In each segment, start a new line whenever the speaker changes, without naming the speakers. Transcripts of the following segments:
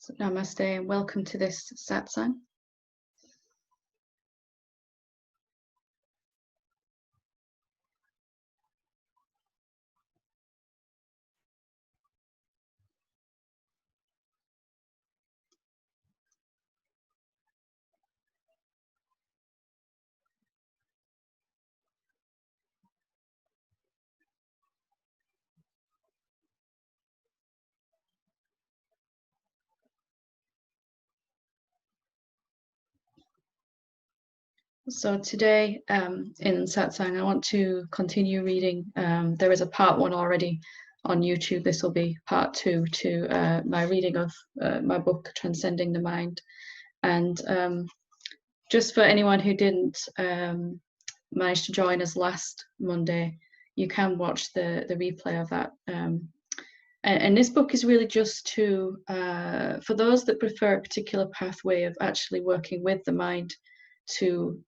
So, namaste and welcome to this satsang. So today in satsang, I want to continue reading. There is a part one already on YouTube. This will be part two to my reading of my book, Transcending the Mind. And just for anyone who didn't manage to join us last Monday, you can watch the replay of that. And this book is really just to, for those that prefer a particular pathway of actually working with the mind to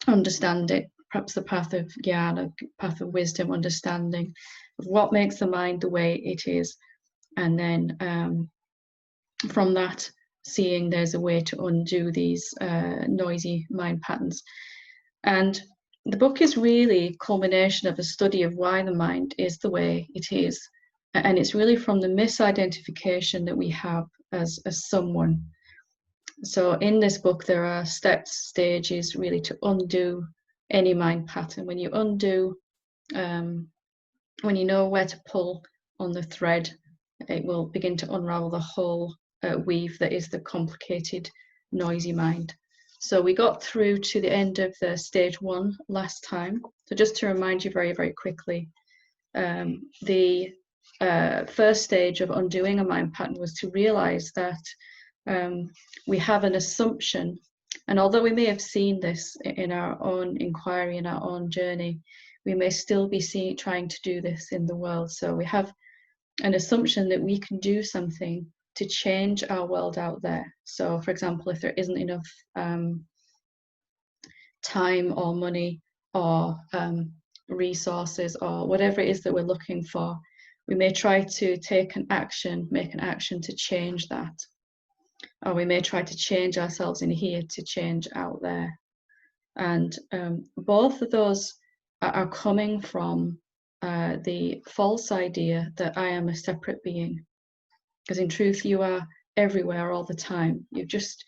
understand it, perhaps the path of jnana, path of wisdom, understanding of what makes the mind the way it is. And then from that, seeing there's a way to undo these noisy mind patterns. And the book is really a culmination of a study of why the mind is the way it is. And it's really from the misidentification that we have as someone. So in this book, there are steps, stages really to undo any mind pattern. When you undo, when you know where to pull on the thread, it will begin to unravel the whole weave that is the complicated, noisy mind. So we got through to the end of the stage one last time. So just to remind you very, very quickly, the first stage of undoing a mind pattern was to realize that we have an assumption, and although we may have seen this in our own inquiry, in our own journey, we may still be trying to do this in the world. So we have an assumption that we can do something to change our world out there. So for example, if there isn't enough time or money or resources or whatever it is that we're looking for, we may try to take an action, make an action to change that. Or we may try to change ourselves in here to change out there. And both of those are coming from the false idea that I am a separate being. Because in truth, you are everywhere all the time. You've just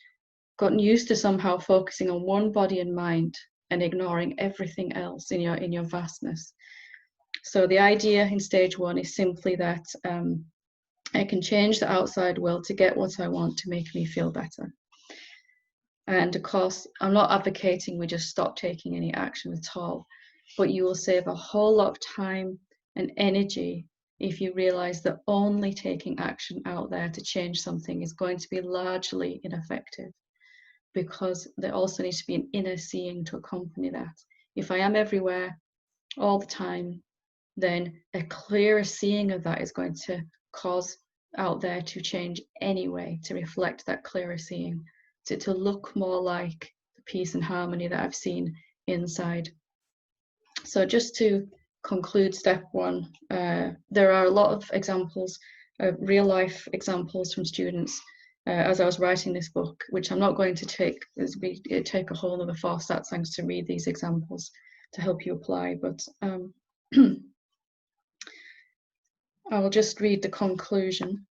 gotten used to somehow focusing on one body and mind and ignoring everything else in your vastness. So the idea in stage one is simply that I can change the outside world to get what I want to make me feel better. And of course, I'm not advocating we just stop taking any action at all, but you will save a whole lot of time and energy if you realize that only taking action out there to change something is going to be largely ineffective, because there also needs to be an inner seeing to accompany that. If I am everywhere all the time, then a clearer seeing of that is going to cause out there to change anyway, to reflect that clearer seeing, to look more like the peace and harmony that I've seen inside. So just to conclude step one, there are a lot of examples, real life examples from students as I was writing this book, which I'm not going to take a whole other 4 satsangs to read these examples to help you apply, but I will just read the conclusion.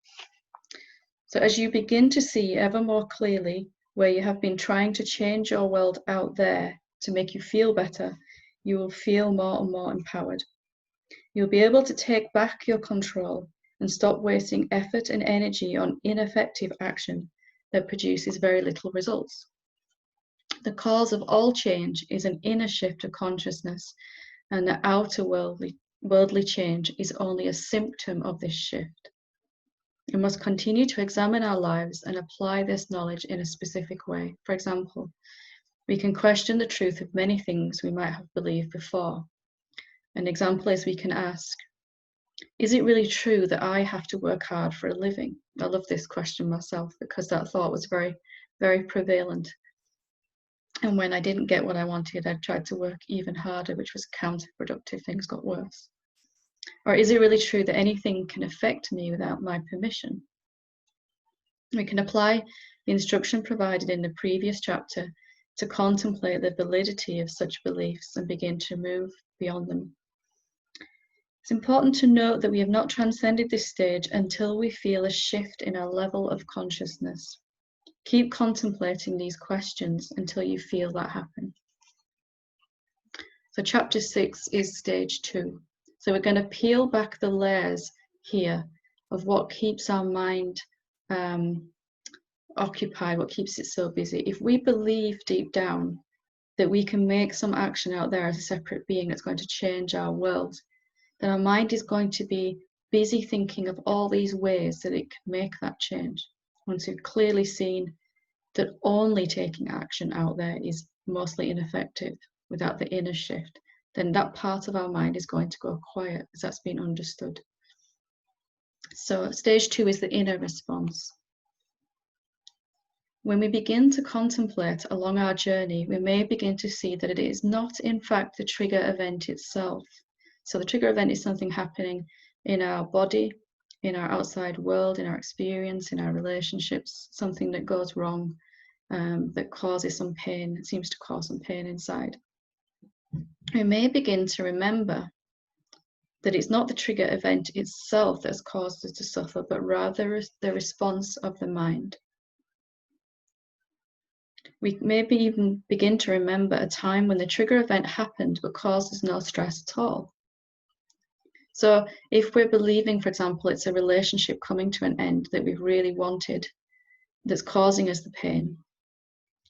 So as you begin to see ever more clearly where you have been trying to change your world out there to make you feel better, you will feel more and more empowered. You'll be able to take back your control and stop wasting effort and energy on ineffective action that produces very little results. The cause of all change is an inner shift of consciousness, and the outer worldly change is only a symptom of this shift. We must continue to examine our lives and apply this knowledge in a specific way. For example, we can question the truth of many things we might have believed before. An example is we can ask, is it really true that I have to work hard for a living? I love this question myself because that thought was very, very prevalent. And when I didn't get what I wanted, I tried to work even harder, which was counterproductive. Things got worse. Or is it really true that anything can affect me without my permission? We can apply the instruction provided in the previous chapter to contemplate the validity of such beliefs and begin to move beyond them. It's important to note that we have not transcended this stage until we feel a shift in our level of consciousness. Keep contemplating these questions until you feel that happen. So chapter 6 is stage 2. So we're going to peel back the layers here of what keeps our mind occupied, what keeps it so busy. If we believe deep down that we can make some action out there as a separate being that's going to change our world, then our mind is going to be busy thinking of all these ways that it can make that change. Once we've clearly seen that only taking action out there is mostly ineffective without the inner shift, then that part of our mind is going to go quiet as that's been understood. So stage 2 is the inner response. When we begin to contemplate along our journey, we may begin to see that it is not in fact the trigger event itself. So the trigger event is something happening in our body, in our outside world, in our experience, in our relationships, something that goes wrong, that causes some pain, it seems to cause some pain inside. We may begin to remember that it's not the trigger event itself that's caused us to suffer, but rather the response of the mind. We maybe even begin to remember a time when the trigger event happened but caused us no stress at all. So if we're believing, for example, it's a relationship coming to an end that we've really wanted that's causing us the pain,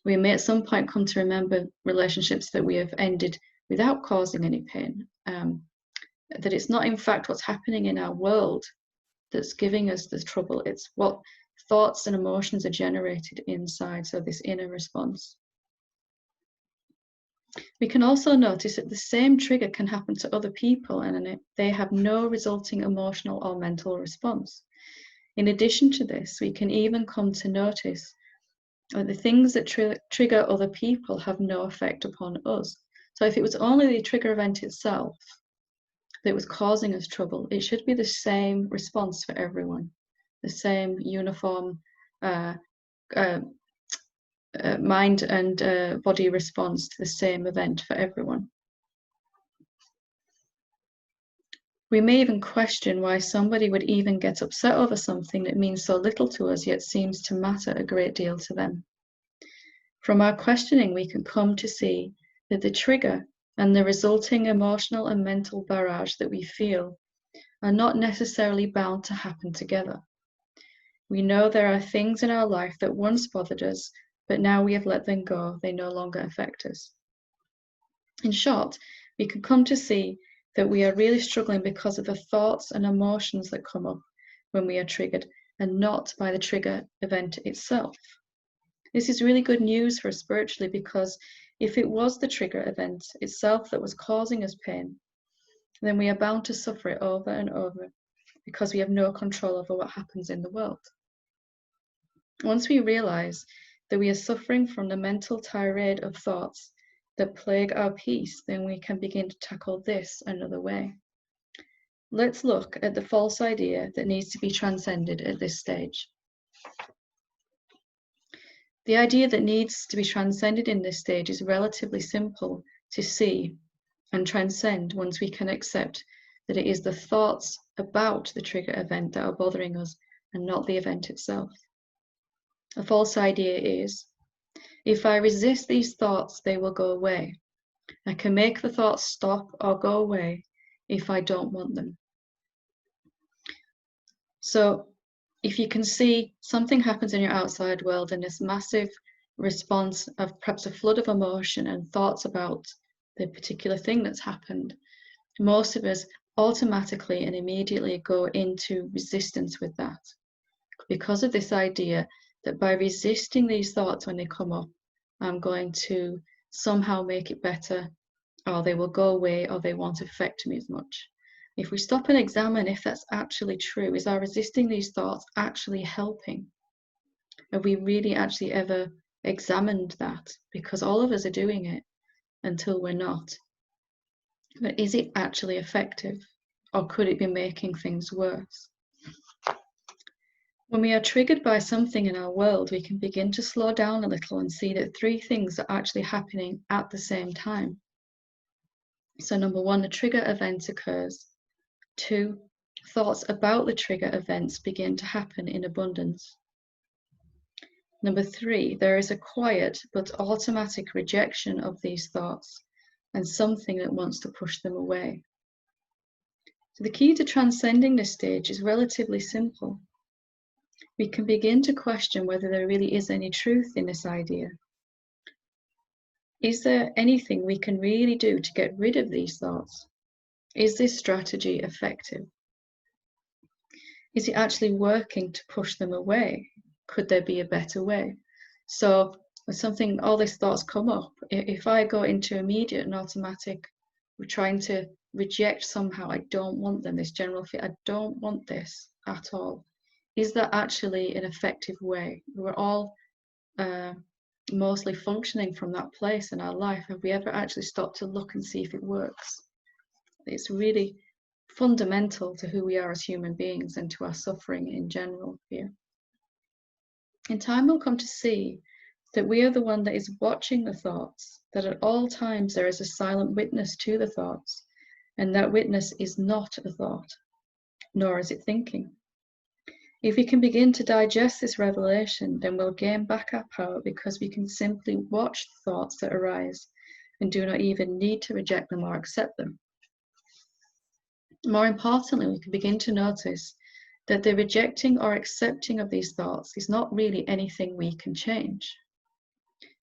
we may at some point come to remember relationships that we have ended without causing any pain, that it's not in fact what's happening in our world that's giving us the trouble, it's what thoughts and emotions are generated inside, so this inner response. We can also notice that the same trigger can happen to other people and they have no resulting emotional or mental response. In addition to this, we can even come to notice that the things that trigger other people have no effect upon us. So if it was only the trigger event itself that was causing us trouble, it should be the same response for everyone, the same uniform mind and body response to the same event for everyone. We may even question why somebody would even get upset over something that means so little to us yet seems to matter a great deal to them. From our questioning, we can come to see that the trigger and the resulting emotional and mental barrage that we feel are not necessarily bound to happen together. We know there are things in our life that once bothered us, but now we have let them go, they no longer affect us. In short, we can come to see that we are really struggling because of the thoughts and emotions that come up when we are triggered, and not by the trigger event itself. This is really good news for us spiritually, because if it was the trigger event itself that was causing us pain, then we are bound to suffer it over and over because we have no control over what happens in the world. Once we realize that we are suffering from the mental tirade of thoughts that plague our peace, then we can begin to tackle this another way. Let's look at the false idea that needs to be transcended at this stage. The idea that needs to be transcended in this stage is relatively simple to see and transcend once we can accept that it is the thoughts about the trigger event that are bothering us and not the event itself. A false idea is, if I resist these thoughts, they will go away. I can make the thoughts stop or go away if I don't want them. So if you can see something happens in your outside world and this massive response of perhaps a flood of emotion and thoughts about the particular thing that's happened, most of us automatically and immediately go into resistance with that, because of this idea that by resisting these thoughts when they come up, I'm going to somehow make it better, or they will go away, or they won't affect me as much. If we stop and examine if that's actually true, is our resisting these thoughts actually helping? Have we really actually ever examined that? Because all of us are doing it until we're not. But is it actually effective, or could it be making things worse? When we are triggered by something in our world, we can begin to slow down a little and see that three things are actually happening at the same time. So number one, a trigger event occurs. Two, thoughts about the trigger events begin to happen in abundance. Number three, there is a quiet but automatic rejection of these thoughts and something that wants to push them away. So the key to transcending this stage is relatively simple. We can begin to question whether there really is any truth in this idea. Is there anything we can really do to get rid of these thoughts? Is this strategy effective? Is it actually working to push them away? Could there be a better way? So when all these thoughts come up, if I go into immediate and automatic, we're trying to reject somehow, I don't want them, this general fear, I don't want this at all. Is that actually an effective way? We're all mostly functioning from that place in our life. Have we ever actually stopped to look and see if it works? It's really fundamental to who we are as human beings and to our suffering in general here. In time, we'll come to see that we are the one that is watching the thoughts, that at all times there is a silent witness to the thoughts, and that witness is not a thought, nor is it thinking. If we can begin to digest this revelation, then we'll gain back our power because we can simply watch the thoughts that arise and do not even need to reject them or accept them. More importantly, we can begin to notice that the rejecting or accepting of these thoughts is not really anything we can change.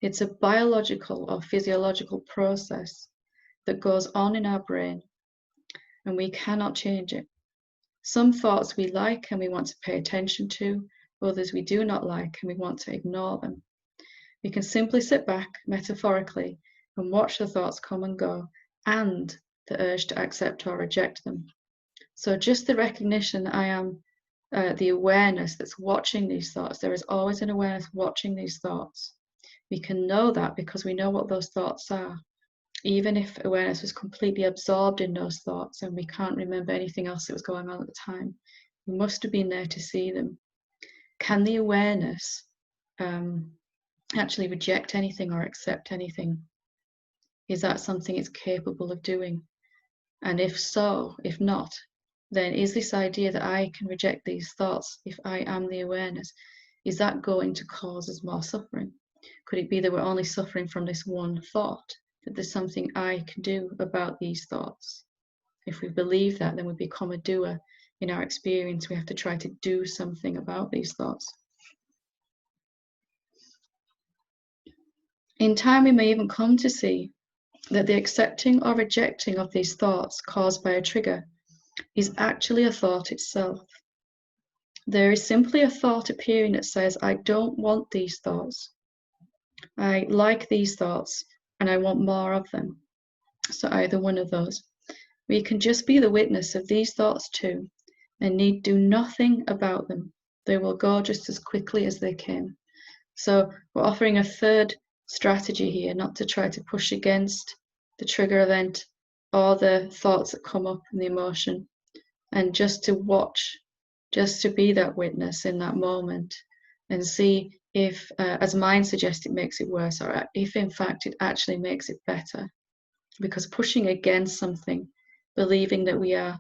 It's a biological or physiological process that goes on in our brain, and we cannot change it. Some thoughts we like and we want to pay attention to, others we do not like and we want to ignore them. We can simply sit back, metaphorically, and watch the thoughts come and go, and the urge to accept or reject them. So just the recognition that I am the awareness that's watching these thoughts. There is always an awareness watching these thoughts. We can know that because we know what those thoughts are. Even if awareness was completely absorbed in those thoughts and we can't remember anything else that was going on at the time, we must have been there to see them. Can the awareness actually reject anything or accept anything? Is that something it's capable of doing? And if so, if not, then is this idea that I can reject these thoughts if I am the awareness, is that going to cause us more suffering? Could it be that we're only suffering from this one thought, that there's something I can do about these thoughts? If we believe that, then we become a doer. In our experience, we have to try to do something about these thoughts. In time, we may even come to see that the accepting or rejecting of these thoughts caused by a trigger is actually a thought itself. There is simply a thought appearing that says, I don't want these thoughts. I like these thoughts and I want more of them. So either one of those. We can just be the witness of these thoughts too and need do nothing about them. They will go just as quickly as they came. So we're offering a third strategy here, not to try to push against the trigger event or the thoughts that come up in the emotion, and just to watch, just to be that witness in that moment and see if, as mind suggests, it makes it worse, or if in fact it actually makes it better. Because pushing against something, believing that we are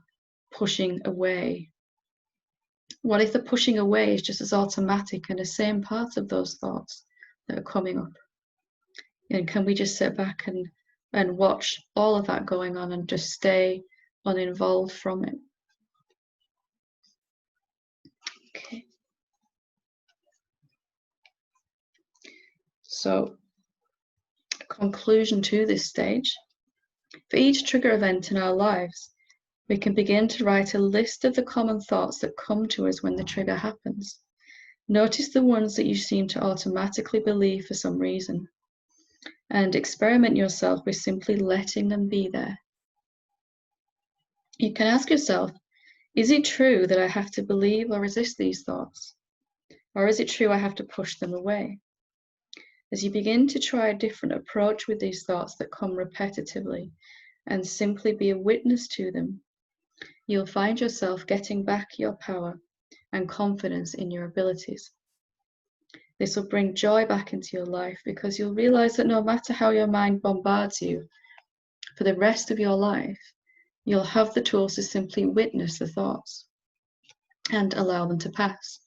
pushing away, what if the pushing away is just as automatic and the same part of those thoughts that are coming up? And can we just sit back and watch all of that going on and just stay uninvolved from it? Okay. So, conclusion to this stage. For each trigger event in our lives, we can begin to write a list of the common thoughts that come to us when the trigger happens. Notice the ones that you seem to automatically believe for some reason, and experiment yourself with simply letting them be there. You can ask yourself, is it true that I have to believe or resist these thoughts? Or is it true I have to push them away? As you begin to try a different approach with these thoughts that come repetitively and simply be a witness to them, you'll find yourself getting back your power and confidence in your abilities. This will bring joy back into your life because you'll realize that no matter how your mind bombards you for the rest of your life, you'll have the tools to simply witness the thoughts and allow them to pass.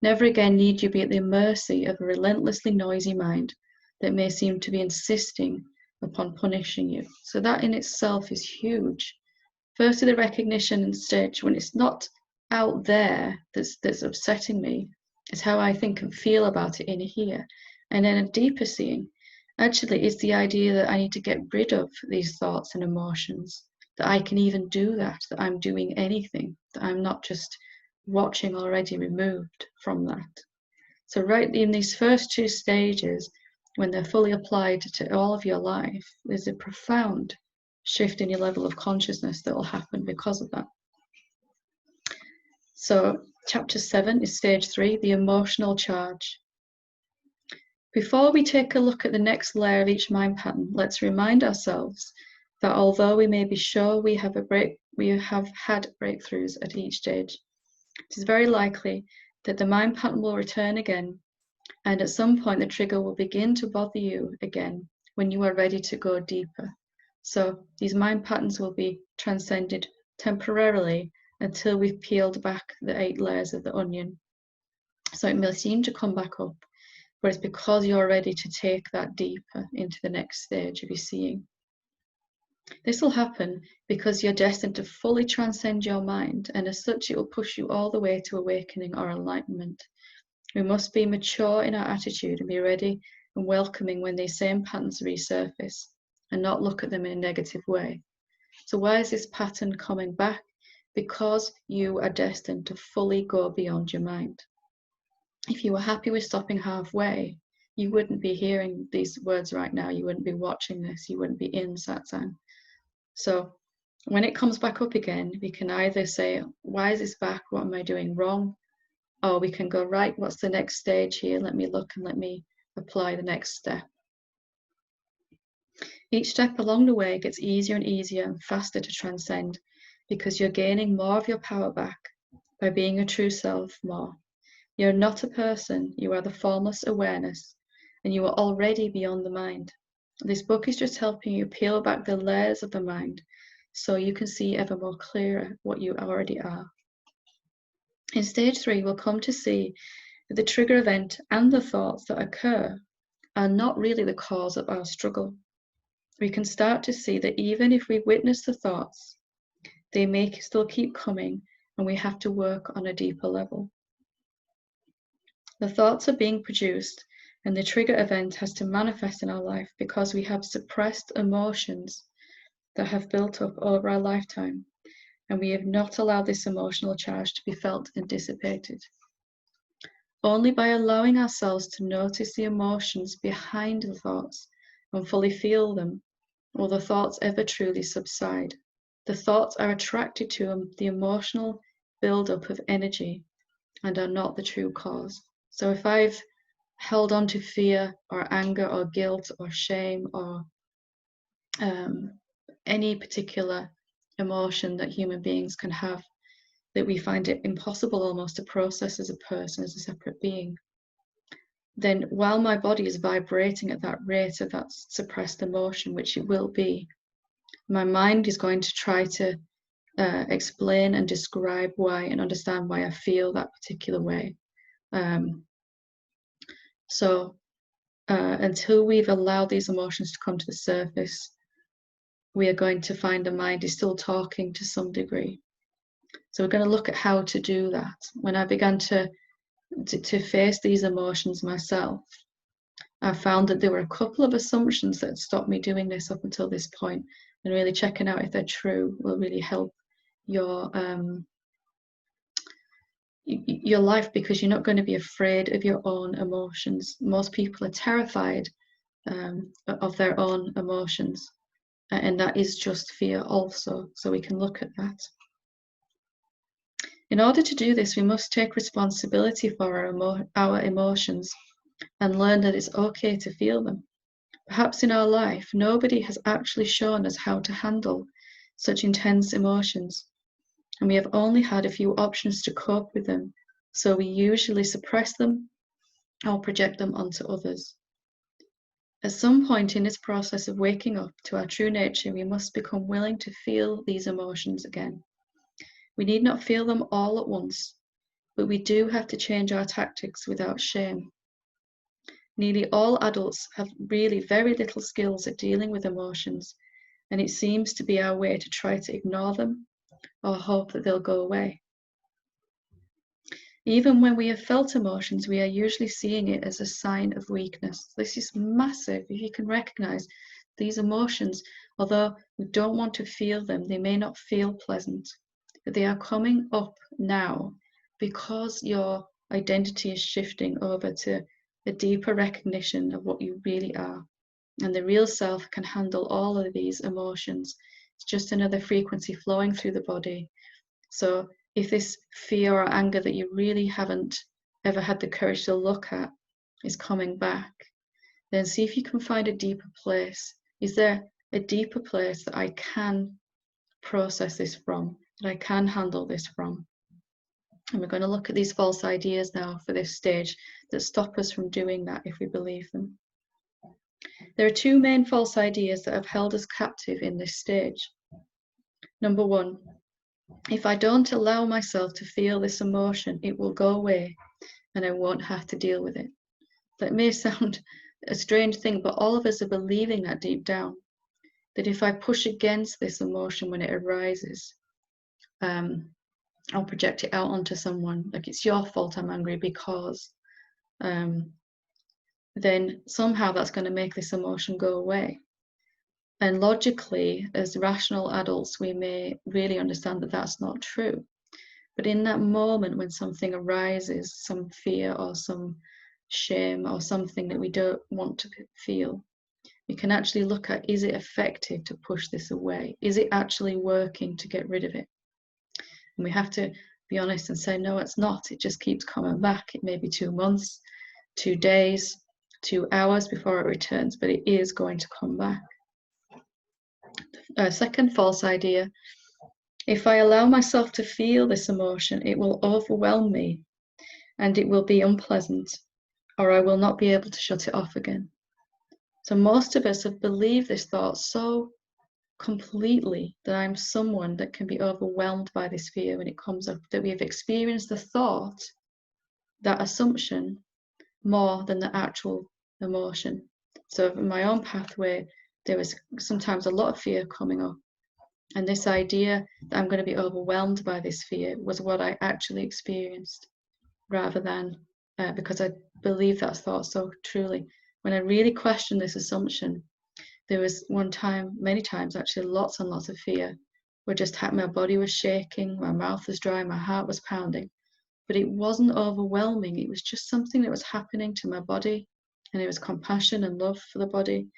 Never again need you be at the mercy of a relentlessly noisy mind that may seem to be insisting upon punishing you. So that in itself is huge. Firstly, the recognition and stage when it's not out there that's upsetting me, it's how I think and feel about it in here. And then a deeper seeing actually is the idea that I need to get rid of these thoughts and emotions, that I can even do that I'm doing anything, that I'm not just watching already removed from that. So right in these first two stages, when they're fully applied to all of your life, there's a profound shift in your level of consciousness that will happen because of that. So chapter 7 is stage 3, the emotional charge. Before we take a look at the next layer of each mind pattern, let's remind ourselves that although we may be sure we have had breakthroughs at each stage, it is very likely that the mind pattern will return again, and at some point the trigger will begin to bother you again when you are ready to go deeper. So these mind patterns will be transcended temporarily until we've peeled back the 8 layers of the onion. So it may seem to come back up, but it's because you're ready to take that deeper into the next stage of your seeing. This will happen because you're destined to fully transcend your mind, and as such it will push you all the way to awakening or enlightenment. We must be mature in our attitude and be ready and welcoming when these same patterns resurface, and not look at them in a negative way. So why is this pattern coming back? Because you are destined to fully go beyond your mind. If you were happy with stopping halfway, you wouldn't be hearing these words right now. You wouldn't be watching this. You wouldn't be in satsang. So when it comes back up again, we can either say, why is this back? What am I doing wrong? Or we can go, right, what's the next stage here? Let me look and let me apply the next step. Each step along the way gets easier and easier and faster to transcend because you're gaining more of your power back by being a true self more. You're not a person, you are the formless awareness, and you are already beyond the mind. This book is just helping you peel back the layers of the mind so you can see ever more clearer what you already are. In stage 3, we'll come to see that the trigger event and the thoughts that occur are not really the cause of our struggle. We can start to see that even if we witness the thoughts, they may still keep coming, and we have to work on a deeper level. The thoughts are being produced, and the trigger event has to manifest in our life because we have suppressed emotions that have built up over our lifetime, and we have not allowed this emotional charge to be felt and dissipated. Only by allowing ourselves to notice the emotions behind the thoughts and fully feel them will the thoughts ever truly subside. The thoughts are attracted to the emotional build-up of energy and are not the true cause. So if I've held on to fear or anger or guilt or shame or any particular emotion that human beings can have, that we find it impossible almost to process as a person, as a separate being, then while my body is vibrating at that rate of that suppressed emotion, which it will be, my mind is going to try to explain and describe why and understand why I feel that particular way. So until we've allowed these emotions to come to the surface, we are going to find the mind is still talking to some degree. So we're going to look at how to do that. When I began to face these emotions myself, I found that there were a couple of assumptions that had stopped me doing this up until this point, and really checking out if they're true will really help your life, because you're not going to be afraid of your own emotions. Most people are terrified of their own emotions, and that is just fear also. So we can look at that. In order to do this, we must take responsibility for our emotions and learn that it's okay to feel them. Perhaps in our life, nobody has actually shown us how to handle such intense emotions, and we have only had a few options to cope with them So we usually suppress them or project them onto others. At some point in this process of waking up to our true nature, we must become willing to feel these emotions again. We need not feel them all at once, but we do have to change our tactics without shame. Nearly all adults have really very little skills at dealing with emotions, and it seems to be our way to try to ignore them or hope that they'll go away. Even when we have felt emotions, we are usually seeing it as a sign of weakness. This is massive. If you can recognize these emotions, although we don't want to feel them, they may not feel pleasant, but they are coming up now because your identity is shifting over to a deeper recognition of what you really are. And the real self can handle all of these emotions. It's just another frequency flowing through the body. So if this fear or anger that you really haven't ever had the courage to look at is coming back, then see if you can find a deeper place. Is there a deeper place that I can process this from, that I can handle this from? And we're going to look at these false ideas now for this stage that stop us from doing that if we believe them. There are two main false ideas that have held us captive in this stage. Number one, if I don't allow myself to feel this emotion, it will go away and I won't have to deal with it. That may sound a strange thing, but all of us are believing that deep down, that if I push against this emotion when it arises, I'll project it out onto someone, like it's your fault I'm angry because, then somehow that's going to make this emotion go away. And logically, as rational adults, we may really understand that that's not true. But in that moment when something arises, some fear or some shame or something that we don't want to feel, we can actually look at, is it effective to push this away? Is it actually working to get rid of it? And we have to be honest and say, no, it's not. It just keeps coming back. It may be 2 months, 2 days, 2 hours before it returns, but it is going to come back. Second false idea, if I allow myself to feel this emotion, it will overwhelm me and it will be unpleasant, or I will not be able to shut it off again. So most of us have believed this thought so completely that I'm someone that can be overwhelmed by this fear when it comes up, that we have experienced the thought, that assumption, more than the actual emotion. So in my own pathway, there was sometimes a lot of fear coming up. And this idea that I'm going to be overwhelmed by this fear was what I actually experienced, rather than because I believe that thought so truly. When I really questioned this assumption, there was one time, many times actually, lots and lots of fear, where just my body was shaking, my mouth was dry, my heart was pounding. But it wasn't overwhelming. It was just something that was happening to my body, and it was compassion and love for the body,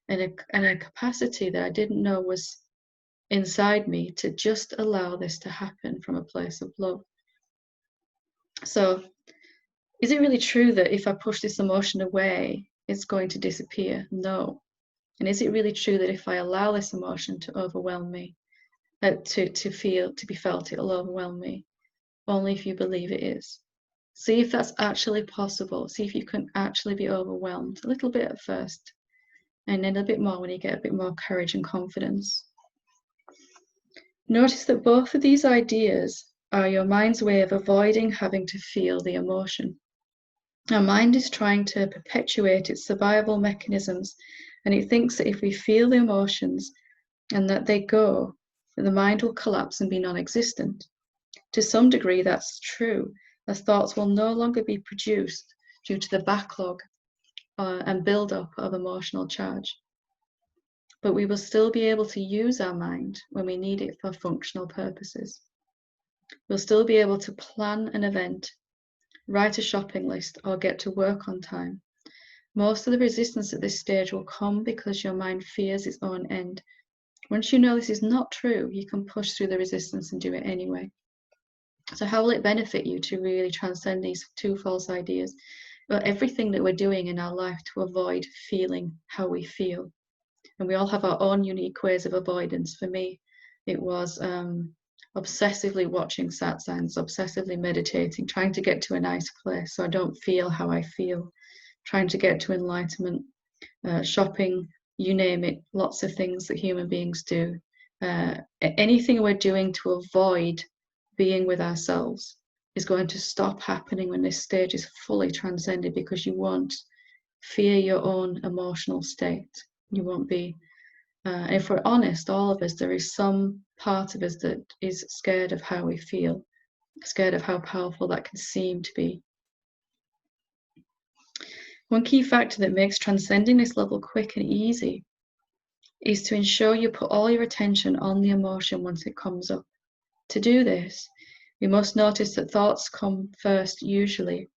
and a capacity that I didn't know was inside me to just allow this to happen from a place of love. So is it really true that if I push this emotion away, it's going to disappear? No. And is it really true that if I allow this emotion to overwhelm me, to be felt, it'll overwhelm me? Only if you believe it is. See if that's actually possible. See if you can actually be overwhelmed a little bit at first, and then a bit more when you get a bit more courage and confidence. Notice that both of these ideas are your mind's way of avoiding having to feel the emotion. Our mind is trying to perpetuate its survival mechanisms, and it thinks that if we feel the emotions and that they go, then the mind will collapse and be non-existent. To some degree, that's true, as thoughts will no longer be produced due to the backlog and build-up of emotional charge. But we will still be able to use our mind when we need it for functional purposes. We'll still be able to plan an event, write a shopping list, or get to work on time. Most of the resistance at this stage will come because your mind fears its own end. Once you know this is not true, you can push through the resistance and do it anyway. So how will it benefit you to really transcend these two false ideas? Well, everything that we're doing in our life to avoid feeling how we feel. And we all have our own unique ways of avoidance. For me, it was obsessively watching satsangs, obsessively meditating, trying to get to a nice place so I don't feel how I feel, trying to get to enlightenment, shopping, you name it, lots of things that human beings do. Anything we're doing to avoid being with ourselves is going to stop happening when this stage is fully transcended, because you won't fear your own emotional state. You won't be, if we're honest, all of us, there is some part of us that is scared of how we feel, scared of how powerful that can seem to be. One key factor that makes transcending this level quick and easy is to ensure you put all your attention on the emotion once it comes up. To do this, we must notice that thoughts come first usually,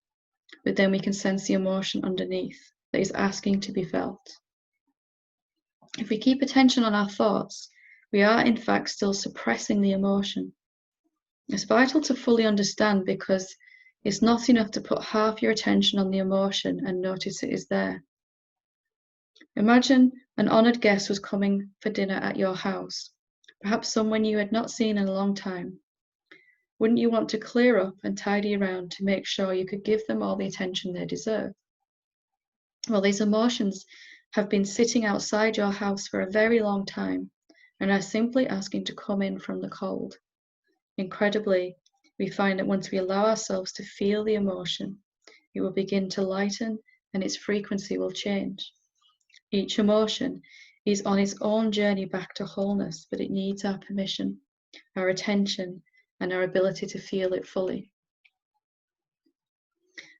but then we can sense the emotion underneath that is asking to be felt. If we keep attention on our thoughts, we are in fact still suppressing the emotion. It's vital to fully understand, because it's not enough to put half your attention on the emotion and notice it is there. Imagine an honoured guest was coming for dinner at your house, perhaps someone you had not seen in a long time. Wouldn't you want to clear up and tidy around to make sure you could give them all the attention they deserve? Well, these emotions have been sitting outside your house for a very long time and are simply asking to come in from the cold. Incredibly, we find that once we allow ourselves to feel the emotion, it will begin to lighten and its frequency will change. Each emotion is on its own journey back to wholeness, but it needs our permission, our attention, and our ability to feel it fully.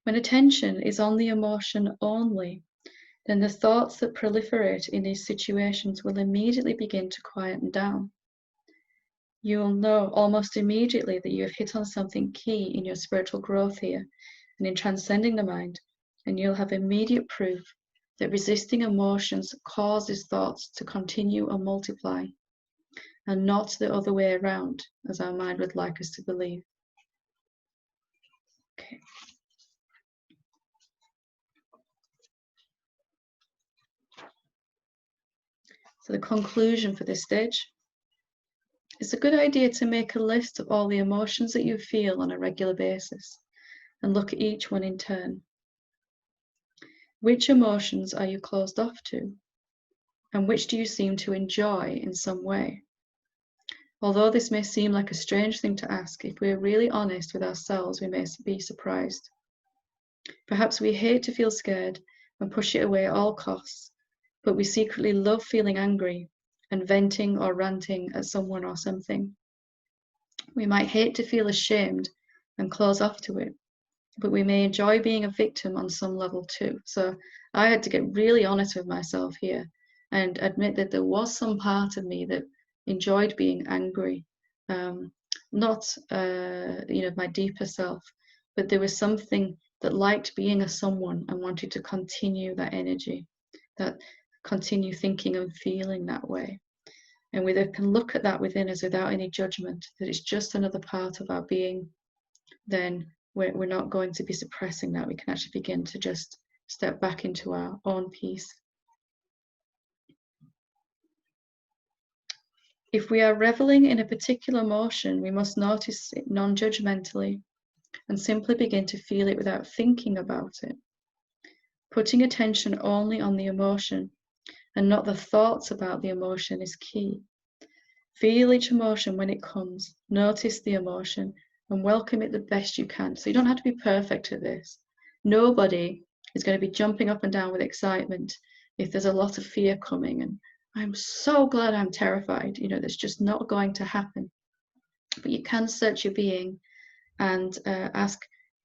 When attention is on the emotion only, then the thoughts that proliferate in these situations will immediately begin to quieten down. You will know almost immediately that you have hit on something key in your spiritual growth here and in transcending the mind, and you'll have immediate proof that resisting emotions causes thoughts to continue or multiply, and not the other way around, as our mind would like us to believe. Okay. So the conclusion for this stage: it's a good idea to make a list of all the emotions that you feel on a regular basis and look at each one in turn. Which emotions are you closed off to? And which do you seem to enjoy in some way? Although this may seem like a strange thing to ask, if we're really honest with ourselves, we may be surprised. Perhaps we hate to feel scared and push it away at all costs, but we secretly love feeling angry and venting or ranting at someone or something. We might hate to feel ashamed and close off to it, but we may enjoy being a victim on some level too. So I had to get really honest with myself here and admit that there was some part of me that enjoyed being angry, not my deeper self, but there was something that liked being a someone and wanted to continue that energy, that continue thinking and feeling that way. And we can look at that within us without any judgment, that it's just another part of our being. Then we're not going to be suppressing that. We can actually begin to just step back into our own peace. If we are reveling in a particular emotion, we must notice it non-judgmentally and simply begin to feel it without thinking about it. Putting attention only on the emotion and not the thoughts about the emotion is key. Feel each emotion when it comes, notice the emotion, and welcome it the best you can. So you don't have to be perfect at this. Nobody is going to be jumping up and down with excitement if there's a lot of fear coming and I'm so glad I'm terrified. That's just not going to happen. But you can search your being and ask,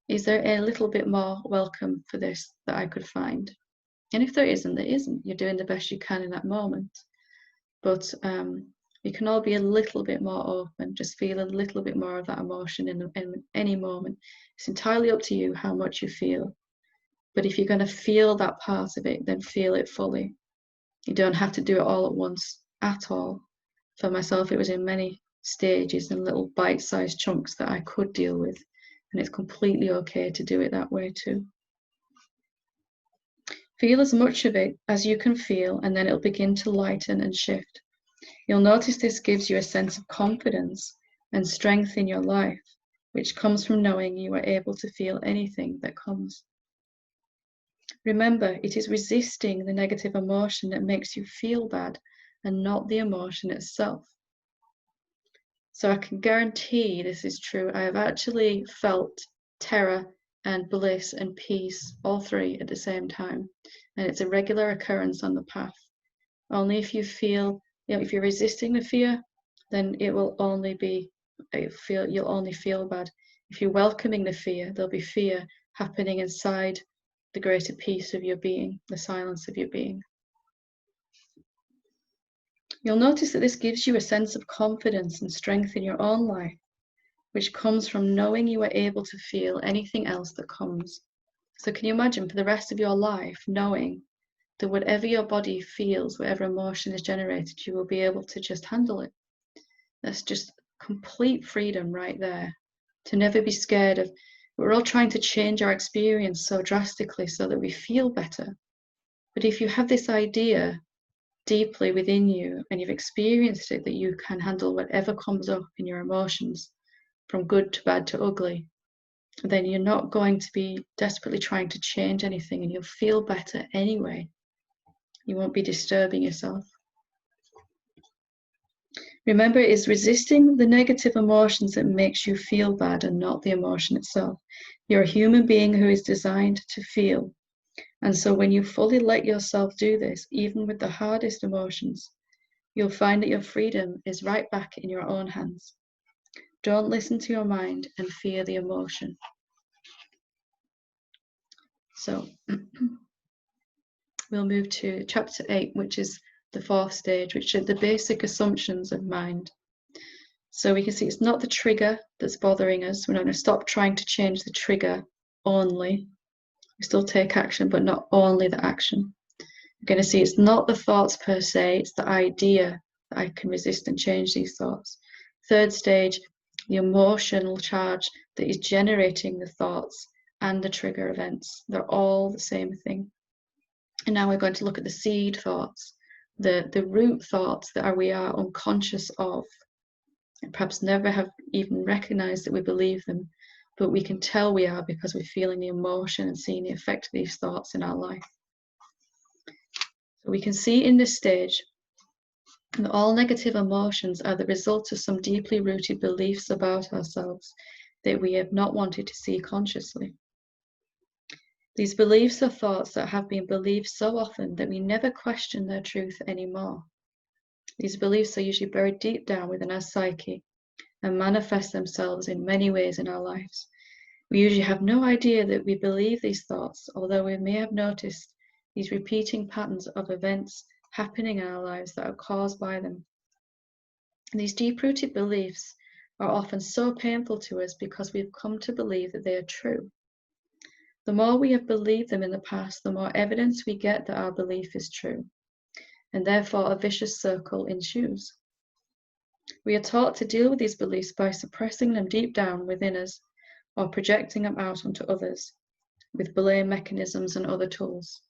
is there a little bit more welcome for this that I could find? And if there isn't, there isn't. You're doing the best you can in that moment. But you can all be a little bit more open, just feel a little bit more of that emotion in any moment. It's entirely up to you how much you feel. But if you're going to feel that part of it, then feel it fully. You don't have to do it all at once at all. For myself, it was in many stages and little bite-sized chunks that I could deal with. And it's completely okay to do it that way too. Feel as much of it as you can feel, and then it'll begin to lighten and shift. You'll notice this gives you a sense of confidence and strength in your life, which comes from knowing you are able to feel anything that comes. Remember, it is resisting the negative emotion that makes you feel bad and not the emotion itself. So I can guarantee this is true. I have actually felt terror and bliss and peace, all three at the same time. And it's a regular occurrence on the path. Only if you feel, if you're resisting the fear, then it will only be, you'll only feel bad. If you're welcoming the fear, there'll be fear happening inside the greater peace of your being, the silence of your being. You'll notice that this gives you a sense of confidence and strength in your own life, which comes from knowing you are able to feel anything else that comes. So can you imagine for the rest of your life knowing that whatever your body feels, whatever emotion is generated, you will be able to just handle it? That's just complete freedom right there, to never be scared of. We're all trying to change our experience so drastically so that we feel better. But if you have this idea deeply within you and you've experienced it, that you can handle whatever comes up in your emotions, from good to bad to ugly, then you're not going to be desperately trying to change anything, and you'll feel better anyway. You won't be disturbing yourself. Remember, it is resisting the negative emotions that makes you feel bad and not the emotion itself. You're a human being who is designed to feel. And so when you fully let yourself do this, even with the hardest emotions, you'll find that your freedom is right back in your own hands. Don't listen to your mind and fear the emotion. So we'll move to chapter 8, which is the fourth stage, which are the basic assumptions of mind. So we can see it's not the trigger that's bothering us. We're not going to stop trying to change the trigger only. We still take action, but not only the action. We're going to see it's not the thoughts per se, it's the idea that I can resist and change these thoughts. Third stage, the emotional charge that is generating the thoughts and the trigger events. They're all the same thing. And now we're going to look at the seed thoughts, the root thoughts that we are unconscious of, and perhaps never have even recognized that we believe them, but we can tell we are because we're feeling the emotion and seeing the effect of these thoughts in our life. So we can see in this stage that all negative emotions are the result of some deeply rooted beliefs about ourselves that we have not wanted to see consciously. These beliefs are thoughts that have been believed so often that we never question their truth anymore. These beliefs are usually buried deep down within our psyche and manifest themselves in many ways in our lives. We usually have no idea that we believe these thoughts, although we may have noticed these repeating patterns of events happening in our lives that are caused by them. And these deep-rooted beliefs are often so painful to us because we've come to believe that they are true. The more we have believed them in the past, the more evidence we get that our belief is true, and therefore a vicious circle ensues. We are taught to deal with these beliefs by suppressing them deep down within us or projecting them out onto others with blame mechanisms and other tools.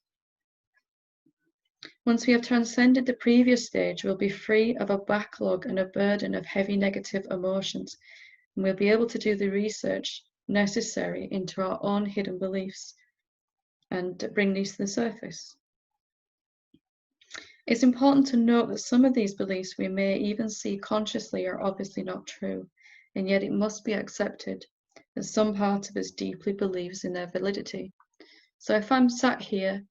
Once we have transcended the previous stage, we'll be free of a backlog and a burden of heavy negative emotions, and we'll be able to do the research necessary into our own hidden beliefs and bring these to the surface. It's important to note that some of these beliefs we may even see consciously are obviously not true, and yet it must be accepted that some part of us deeply believes in their validity. So if I'm sat here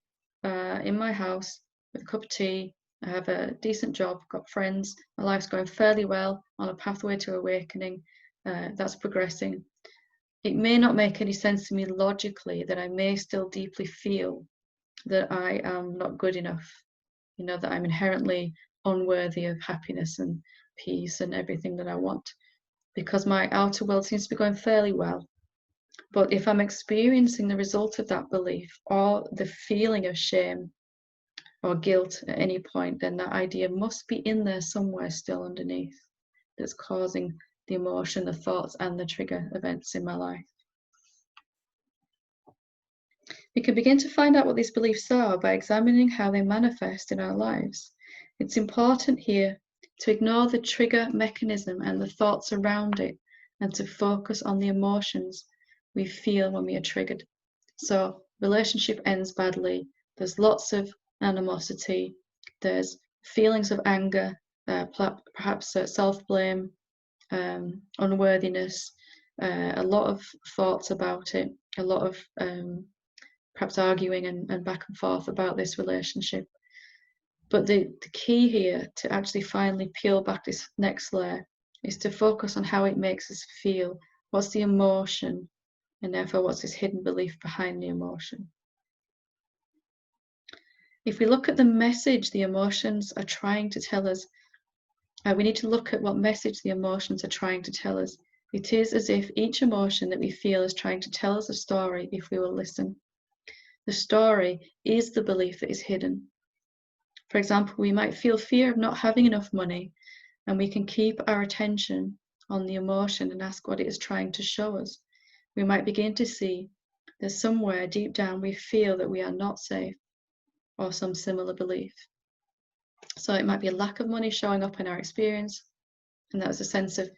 in my house with a cup of tea, I have a decent job, got friends, my life's going fairly well, on a pathway to awakening, that's progressing. It may not make any sense to me logically that I may still deeply feel that I am not good enough, that I'm inherently unworthy of happiness and peace and everything that I want, because my outer world seems to be going fairly well. But if I'm experiencing the result of that belief or the feeling of shame or guilt at any point, then that idea must be in there somewhere still underneath that's causing the emotion, the thoughts, and the trigger events in my life. We can begin to find out what these beliefs are by examining how they manifest in our lives. It's important here to ignore the trigger mechanism and the thoughts around it, and to focus on the emotions we feel when we are triggered. So relationship ends badly, there's lots of animosity, there's feelings of anger, perhaps self-blame, unworthiness, a lot of thoughts about it, a lot of perhaps arguing and back and forth about this relationship. But the key here to actually finally peel back this next layer is to focus on how it makes us feel. What's the emotion? And therefore, what's this hidden belief behind the emotion? If we look at the message the emotions are trying to tell us, we need to look at what message the emotions are trying to tell us. It is as if each emotion that we feel is trying to tell us a story if we will listen. The story is the belief that is hidden. For example, we might feel fear of not having enough money, and we can keep our attention on the emotion and ask what it is trying to show us. We might begin to see that somewhere deep down we feel that we are not safe, or some similar belief. So it might be a lack of money showing up in our experience, and that was a sense of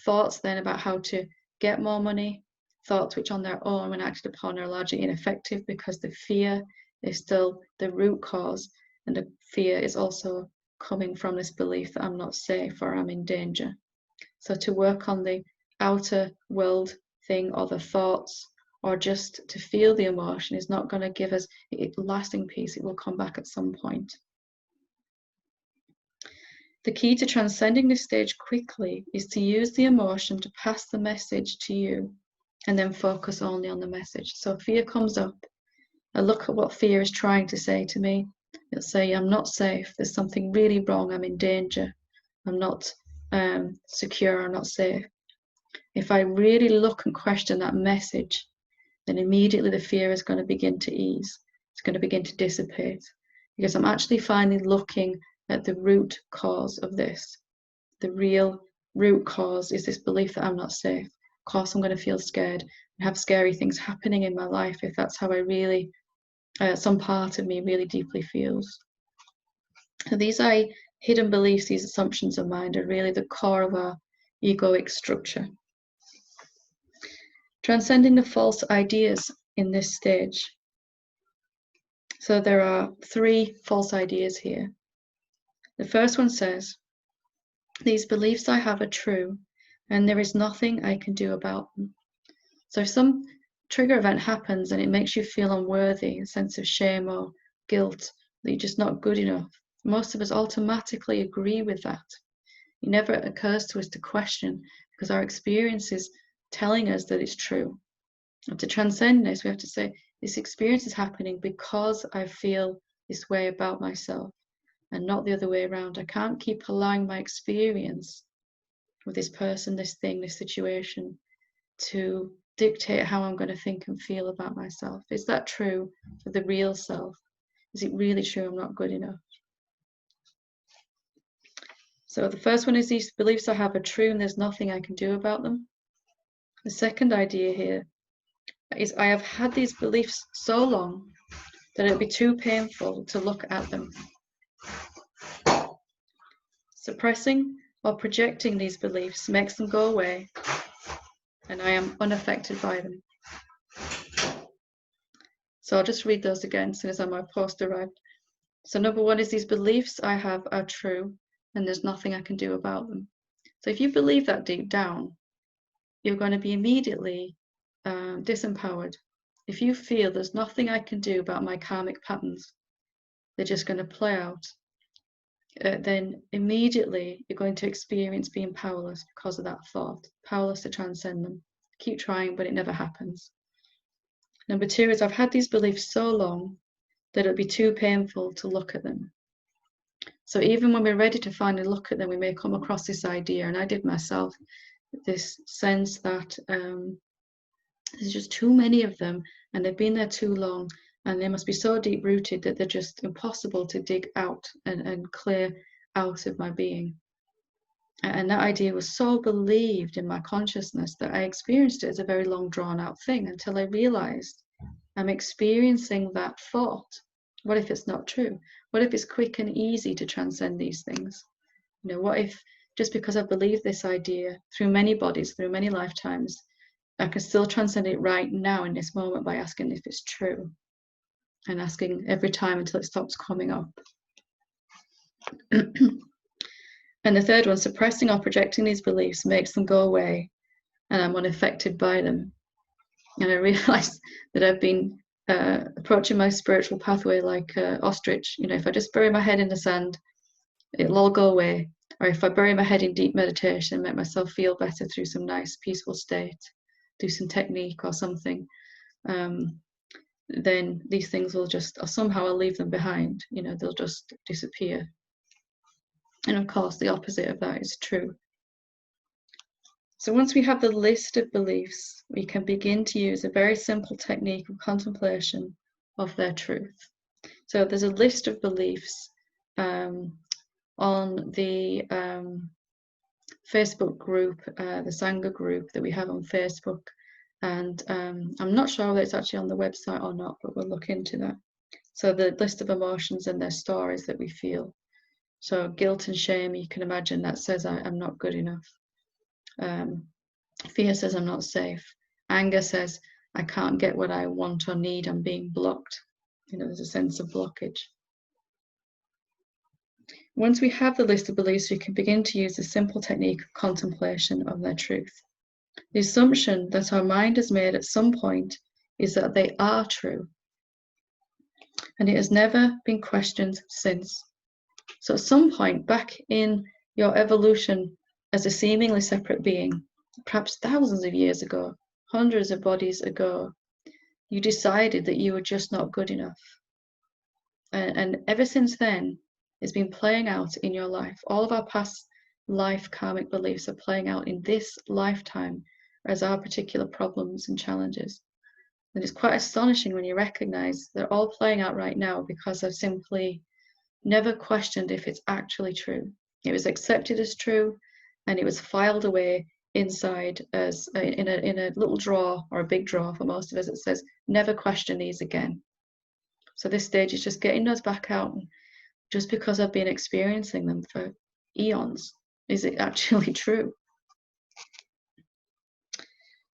thoughts then about how to get more money, thoughts which on their own when acted upon are largely ineffective because the fear is still the root cause, and the fear is also coming from this belief that I'm not safe or I'm in danger. So to work on the outer world thing or the thoughts, or just to feel the emotion, is not going to give us lasting peace. It will come back at some point. The key to transcending this stage quickly is to use the emotion to pass the message to you, and then focus only on the message. So fear comes up, I look at what fear is trying to say to me. It'll say, I'm not safe, there's something really wrong, I'm in danger, I'm not secure, I'm not safe. If I really look and question that message, then immediately the fear is going to begin to ease. It's going to begin to dissipate, because I'm actually finally looking at the root cause of this. The real root cause is this belief that I'm not safe. Of course, I'm going to feel scared and have scary things happening in my life if that's how I really, some part of me really deeply feels. So these are hidden beliefs, these assumptions of mind are really the core of our egoic structure. Transcending the false ideas in this stage. So there are 3 false ideas here. The first one says, these beliefs I have are true, and there is nothing I can do about them. So if some trigger event happens and it makes you feel unworthy, a sense of shame or guilt, that you're just not good enough, most of us automatically agree with that. It never occurs to us to question, because our experience is telling us that it's true. And to transcend this, we have to say, this experience is happening because I feel this way about myself, and not the other way around. I can't keep allowing my experience with this person, this thing, this situation to dictate how I'm going to think and feel about myself. Is that true for the real self? Is it really true I'm not good enough? So the first one is, these beliefs I have are true and there's nothing I can do about them. The second idea here is, I have had these beliefs so long that it would be too painful to look at them. Suppressing or projecting these beliefs makes them go away, and I am unaffected by them. So I'll just read those again as soon as my post arrived. So number 1 is, these beliefs I have are true and there's nothing I can do about them. So if you believe that deep down, you're going to be immediately disempowered. If you feel there's nothing I can do about my karmic patterns, they're just going to play out, then immediately you're going to experience being powerless because of that thought, powerless to transcend them. Keep trying, but it never happens. Number 2 is, I've had these beliefs so long that it'll be too painful to look at them. So even when we're ready to finally look at them, we may come across this idea, and I did myself, this sense that there's just too many of them, and they've been there too long, and they must be so deep rooted that they're just impossible to dig out and clear out of my being. And that idea was so believed in my consciousness that I experienced it as a very long drawn out thing, until I realized I'm experiencing that thought. What if it's not true? What if it's quick and easy to transcend these things? You know, what if just because I believe this idea through many bodies, through many lifetimes, I can still transcend it right now in this moment by asking if it's true, and asking every time until it stops coming up. And the third one, suppressing or projecting these beliefs makes them go away, and I'm unaffected by them. And I realized that I've been approaching my spiritual pathway like ostrich. You know, if I just bury my head in the sand, it'll all go away. Or if I bury my head in deep meditation and make myself feel better through some nice peaceful state, do some technique or something, then these things will just, or somehow I'll leave them behind. You know, they'll just disappear. And of course, the opposite of that is true. So once we have the list of beliefs, we can begin to use a very simple technique of contemplation of their truth. So there's a list of beliefs on the Facebook group, the Sangha group that we have on Facebook. And I'm not sure whether it's actually on the website or not, but we'll look into that. So the list of emotions and their stories that we feel. So guilt and shame, you can imagine that says I'm not good enough. Fear says I'm not safe. Anger says I can't get what I want or need, I'm being blocked. You know, there's a sense of blockage. Once we have the list of beliefs, we can begin to use the simple technique of contemplation of their truth. The assumption that our mind has made at some point is that they are true, and it has never been questioned since. So at some point back in your evolution as a seemingly separate being, perhaps thousands of years ago, hundreds of bodies ago, you decided that you were just not good enough. And ever since then, it's been playing out in your life. All of our past life karmic beliefs are playing out in this lifetime as our particular problems and challenges. And it's quite astonishing when you recognize they're all playing out right now because I've simply never questioned if it's actually true. It was accepted as true, and it was filed away inside as in a little drawer, or a big drawer for most of us. It says never question these again. So this stage is just getting those back out. Just because I've been experiencing them for eons, is it actually true?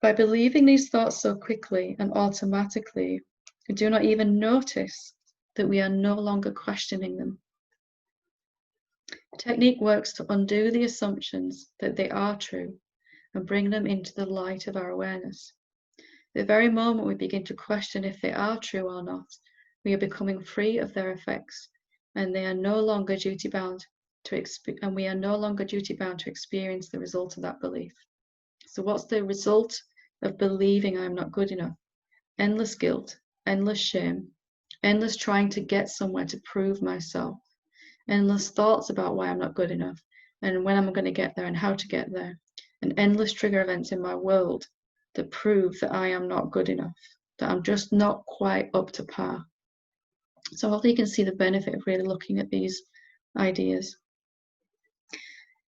By believing these thoughts so quickly and automatically, we do not even notice that we are no longer questioning them. The technique works to undo the assumptions that they are true and bring them into the light of our awareness. The very moment we begin to question if they are true or not, we are becoming free of their effects, and they are no longer duty bound to experience the result of that belief. So what's the result of believing I'm not good enough? Endless guilt, endless shame, endless trying to get somewhere to prove myself, endless thoughts about why I'm not good enough and when I'm going to get there and how to get there, and endless trigger events in my world that prove that I am not good enough, that I'm just not quite up to par. So hopefully you can see the benefit of really looking at these ideas.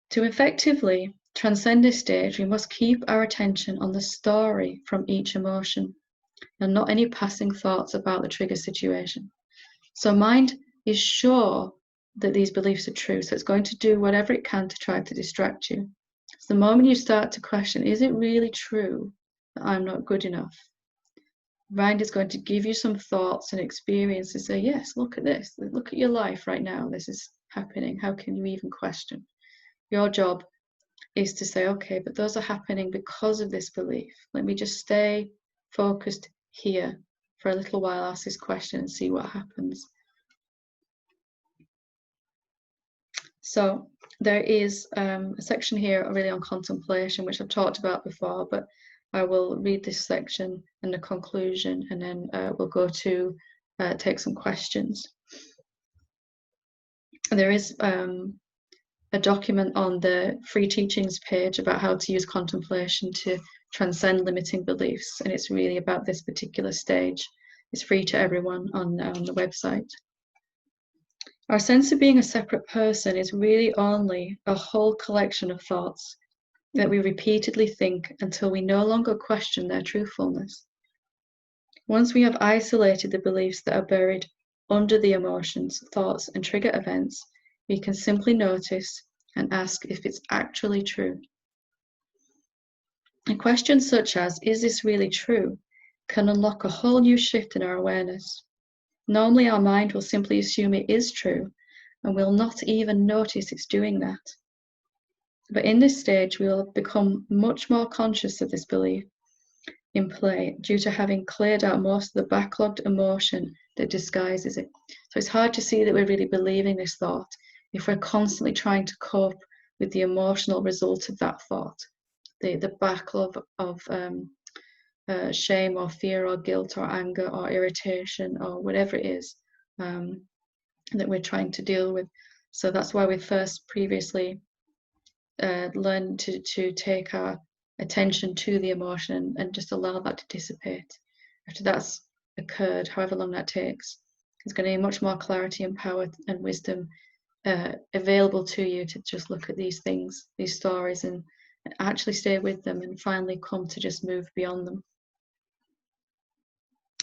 To effectively transcend this stage, we must keep our attention on the story from each emotion and not any passing thoughts about the trigger situation. So mind is sure that these beliefs are true, so it's going to do whatever it can to try to distract you. So the moment you start to question, is it really true that I'm not good enough? Mind is going to give you some thoughts and experiences, say, yes, look at this, look at your life right now, this is happening, how can you even question? Your job is to say, okay, but those are happening because of this belief. Let me just stay focused here for a little while, ask this question and see what happens. So there is a section here really on contemplation, which I've talked about before, but I will read this section and the conclusion, and then we'll go to take some questions. There is a document on the free teachings page about how to use contemplation to transcend limiting beliefs, and it's really about this particular stage. It's free to everyone on the website. Our sense of being a separate person is really only a whole collection of thoughts that we repeatedly think until we no longer question their truthfulness. Once we have isolated the beliefs that are buried under the emotions, thoughts, and trigger events, we can simply notice and ask if it's actually true. A question such as, is this really true, can unlock a whole new shift in our awareness. Normally our mind will simply assume it is true and will not even notice it's doing that. But in this stage, we will become much more conscious of this belief in play due to having cleared out most of the backlogged emotion that disguises it. So it's hard to see that we're really believing this thought if we're constantly trying to cope with the emotional result of that thought. The backlog of shame or fear or guilt or anger or irritation or whatever it is that we're trying to deal with. So that's why we first previously learned to take our attention to the emotion and just allow that to dissipate. After that's occurred, however long that takes, there's going to be much more clarity and power and wisdom available to you to just look at these things, these stories, and actually stay with them and finally come to just move beyond them.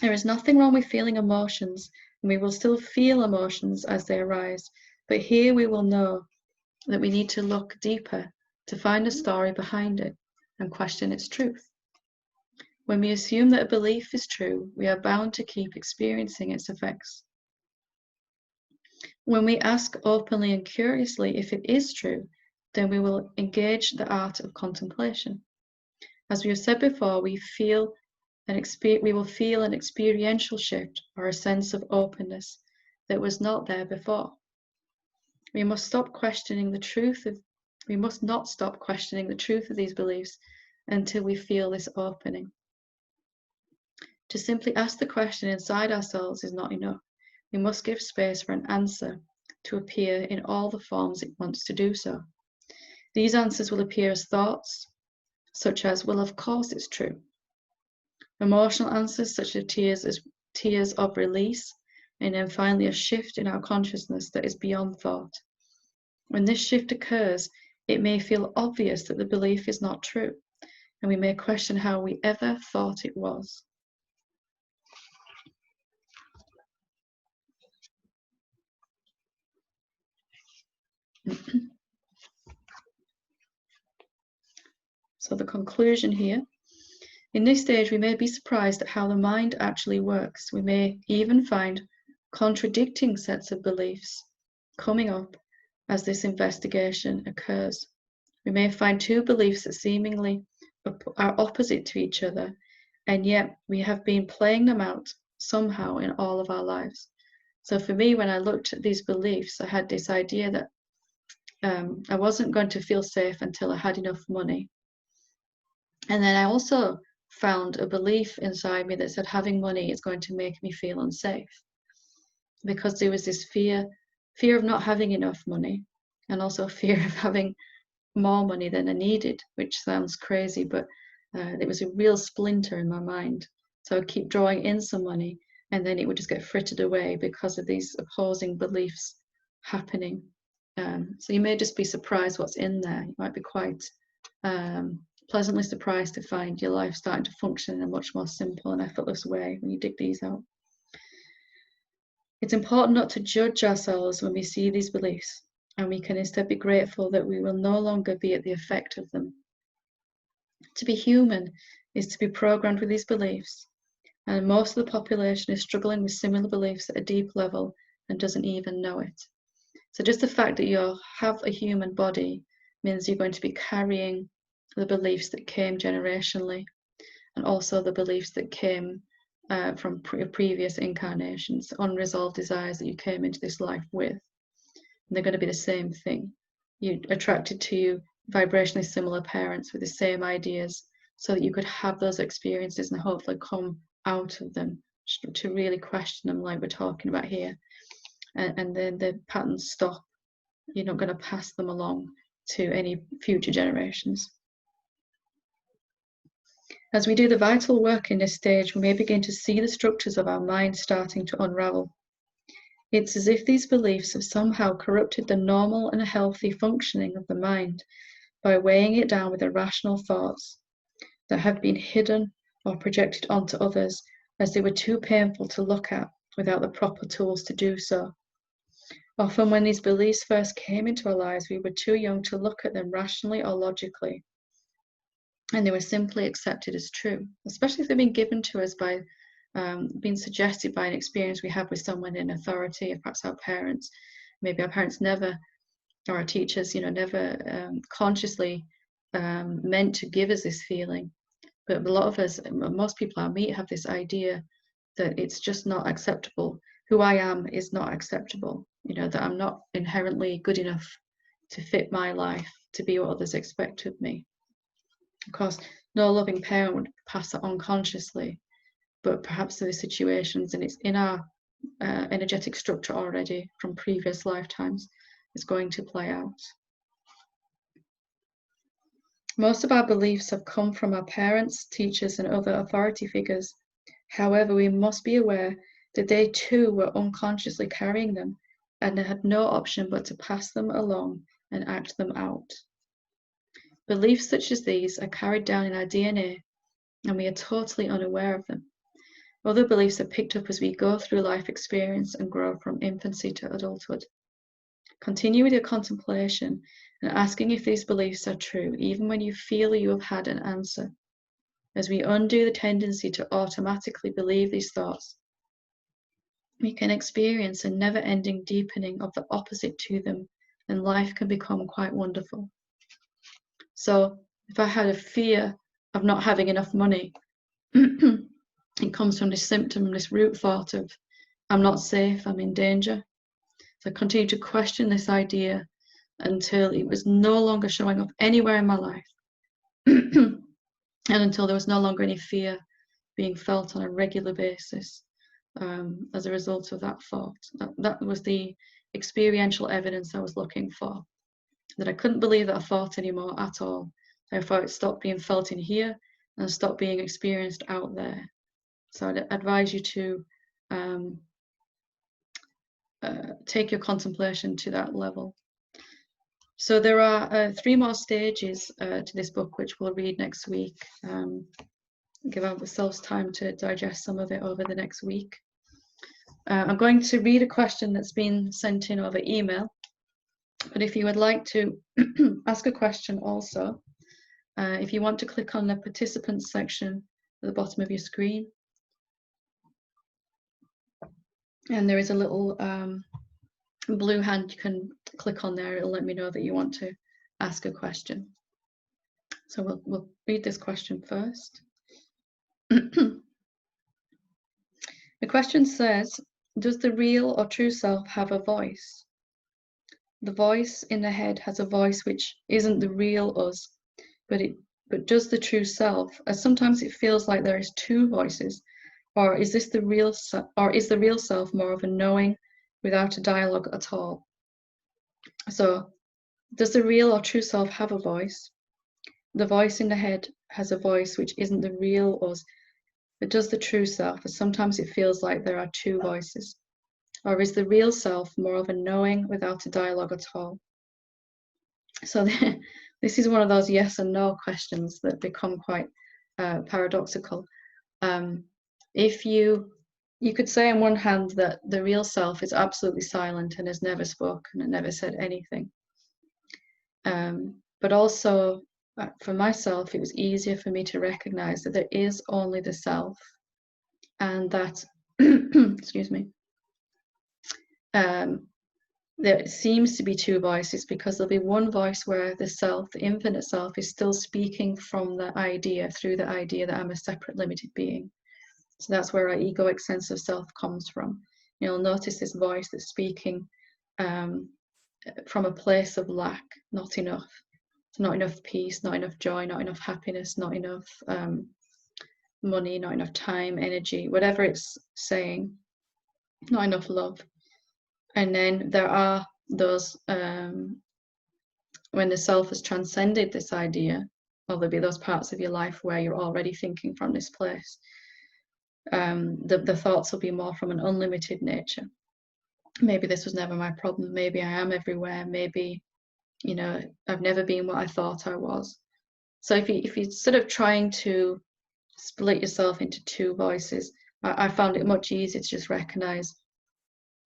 There is nothing wrong with feeling emotions, and we will still feel emotions as they arise, but here we will know that we need to look deeper to find a story behind it and question its truth. When we assume that a belief is true, we are bound to keep experiencing its effects. When we ask openly and curiously if it is true, then we will engage the art of contemplation. As we have said before, we will feel an experiential shift or a sense of openness that was not there before. We must not stop questioning the truth of these beliefs until we feel this opening. To simply ask the question inside ourselves is not enough. We must give space for an answer to appear in all the forms it wants to do so. These answers will appear as thoughts, such as, well, of course it's true. Emotional answers, such as tears of release, and then finally a shift in our consciousness that is beyond thought. When this shift occurs, it may feel obvious that the belief is not true, and we may question how we ever thought it was. So the conclusion here, in this stage we may be surprised at how the mind actually works. We may even find contradicting sets of beliefs coming up as this investigation occurs. We may find two beliefs that seemingly are opposite to each other, and yet we have been playing them out somehow in all of our lives. So for me, when I looked at these beliefs, I had this idea that I wasn't going to feel safe until I had enough money. And then I also found a belief inside me that said having money is going to make me feel unsafe, because there was this fear of not having enough money, and also fear of having more money than I needed, which sounds crazy, but it was a real splinter in my mind. So I'd keep drawing in some money, and then it would just get frittered away because of these opposing beliefs happening. So you may just be surprised what's in there. You might be quite pleasantly surprised to find your life starting to function in a much more simple and effortless way when you dig these out. It's important not to judge ourselves when we see these beliefs, and we can instead be grateful that we will no longer be at the effect of them. To be human is to be programmed with these beliefs, and most of the population is struggling with similar beliefs at a deep level and doesn't even know it. So just the fact that you have a human body means you're going to be carrying the beliefs that came generationally, and also the beliefs that came from previous incarnations, unresolved desires that you came into this life with. And they're going to be the same thing. You're attracted to vibrationally similar parents with the same ideas, so that you could have those experiences and hopefully come out of them to really question them, like we're talking about here. And then the patterns stop. You're not going to pass them along to any future generations. As we do the vital work in this stage, we may begin to see the structures of our mind starting to unravel. It's as if these beliefs have somehow corrupted the normal and healthy functioning of the mind by weighing it down with irrational thoughts that have been hidden or projected onto others as they were too painful to look at without the proper tools to do so. Often when these beliefs first came into our lives, we were too young to look at them rationally or logically, and they were simply accepted as true, especially if they've been given to us by, being suggested by an experience we have with someone in authority, perhaps our parents. Maybe our parents never, or our teachers, never consciously meant to give us this feeling. But a lot of us, most people I meet, have this idea that it's just not acceptable. Who I am is not acceptable. That I'm not inherently good enough to fit my life, to be what others expect of me. Of course, no loving parent would pass that on consciously, but perhaps there are situations, and it's in our energetic structure already from previous lifetimes, it's going to play out. Most of our beliefs have come from our parents, teachers, and other authority figures. However, we must be aware that they too were unconsciously carrying them and had no option but to pass them along and act them out. Beliefs such as these are carried down in our DNA, and we are totally unaware of them. Other beliefs are picked up as we go through life experience and grow from infancy to adulthood. Continue with your contemplation and asking if these beliefs are true, even when you feel you have had an answer. As we undo the tendency to automatically believe these thoughts, we can experience a never-ending deepening of the opposite to them, and life can become quite wonderful. So if I had a fear of not having enough money, it comes from this symptom, this root thought of I'm not safe, I'm in danger. So I continued to question this idea until it was no longer showing up anywhere in my life. And until there was no longer any fear being felt on a regular basis as a result of that thought. That was the experiential evidence I was looking for, that I couldn't believe that I thought anymore at all. Therefore, it stopped being felt in here and stopped being experienced out there. So I'd advise you to take your contemplation to that level. So there are 3 more stages to this book, which we'll read next week. Give ourselves time to digest some of it over the next week. I'm going to read a question that's been sent in over email, but if you would like to ask a question also, if you want to click on the participants section at the bottom of your screen, and there is a little blue hand, you can click on there, it'll let me know that you want to ask a question. So we'll read this question first. The question says, does the real or true self have a voice? The voice in the head has a voice which isn't the real us, but does the true self, as sometimes it feels like there is 2 voices, or is the real self more of a knowing without a dialogue at all? So, does the real or true self have a voice? The voice in the head has a voice which isn't the real us, but does the true self, as sometimes it feels like there are 2 voices? Or is the real self more of a knowing without a dialogue at all? So this is one of those yes and no questions that become quite paradoxical. If you could say on one hand that the real self is absolutely silent and has never spoken and never said anything. But also, for myself, it was easier for me to recognize that there is only the self, and that, excuse me, there seems to be 2 voices, because there'll be one voice where the self, the infinite self, is still speaking from the idea, through the idea that I'm a separate limited being. So that's where our egoic sense of self comes from. You'll notice this voice that's speaking from a place of lack, not enough. It's not enough peace, not enough joy, not enough happiness, not enough money, not enough time, energy, whatever it's saying, not enough love. And then there are those, when the self has transcended this idea, or there'll be those parts of your life where you're already thinking from this place, the thoughts will be more from an unlimited nature. Maybe this was never my problem, maybe I am everywhere, maybe, I've never been what I thought I was. So if you're sort of trying to split yourself into 2 voices, I found it much easier to just recognize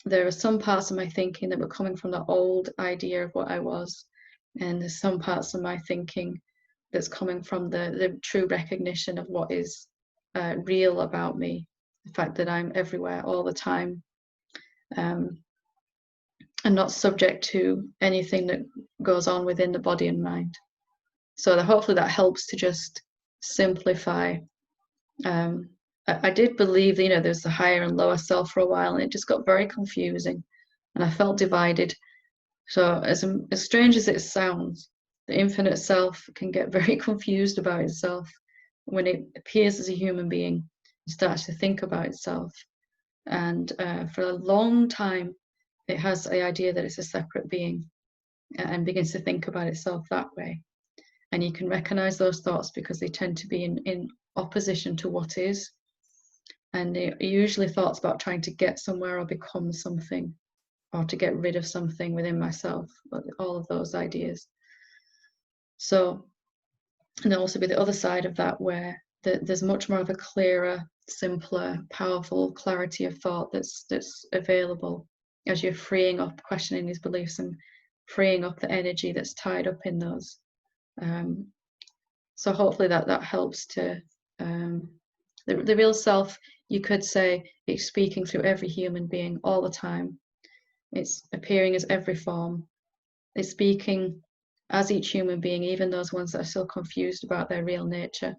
there are some parts of my thinking that were coming from the old idea of what I was, and there's some parts of my thinking that's coming from the true recognition of what is real about me, the fact that I'm everywhere all the time, and not subject to anything that goes on within the body and mind. So hopefully that helps to just simplify. I did believe that, there's the higher and lower self for a while, and it just got very confusing, and I felt divided. So as strange as it sounds, the infinite self can get very confused about itself when it appears as a human being and starts to think about itself. And for a long time, it has the idea that it's a separate being and begins to think about itself that way. And you can recognize those thoughts because they tend to be in opposition to what is. And they're usually thoughts about trying to get somewhere or become something, or to get rid of something within myself, all of those ideas. So, and there'll also be the other side of that, where there's much more of a clearer, simpler, powerful clarity of thought that's available as you're freeing up, questioning these beliefs and freeing up the energy that's tied up in those. So hopefully that helps to the real self, you could say, it's speaking through every human being all the time. It's appearing as every form. It's speaking as each human being, even those ones that are still confused about their real nature,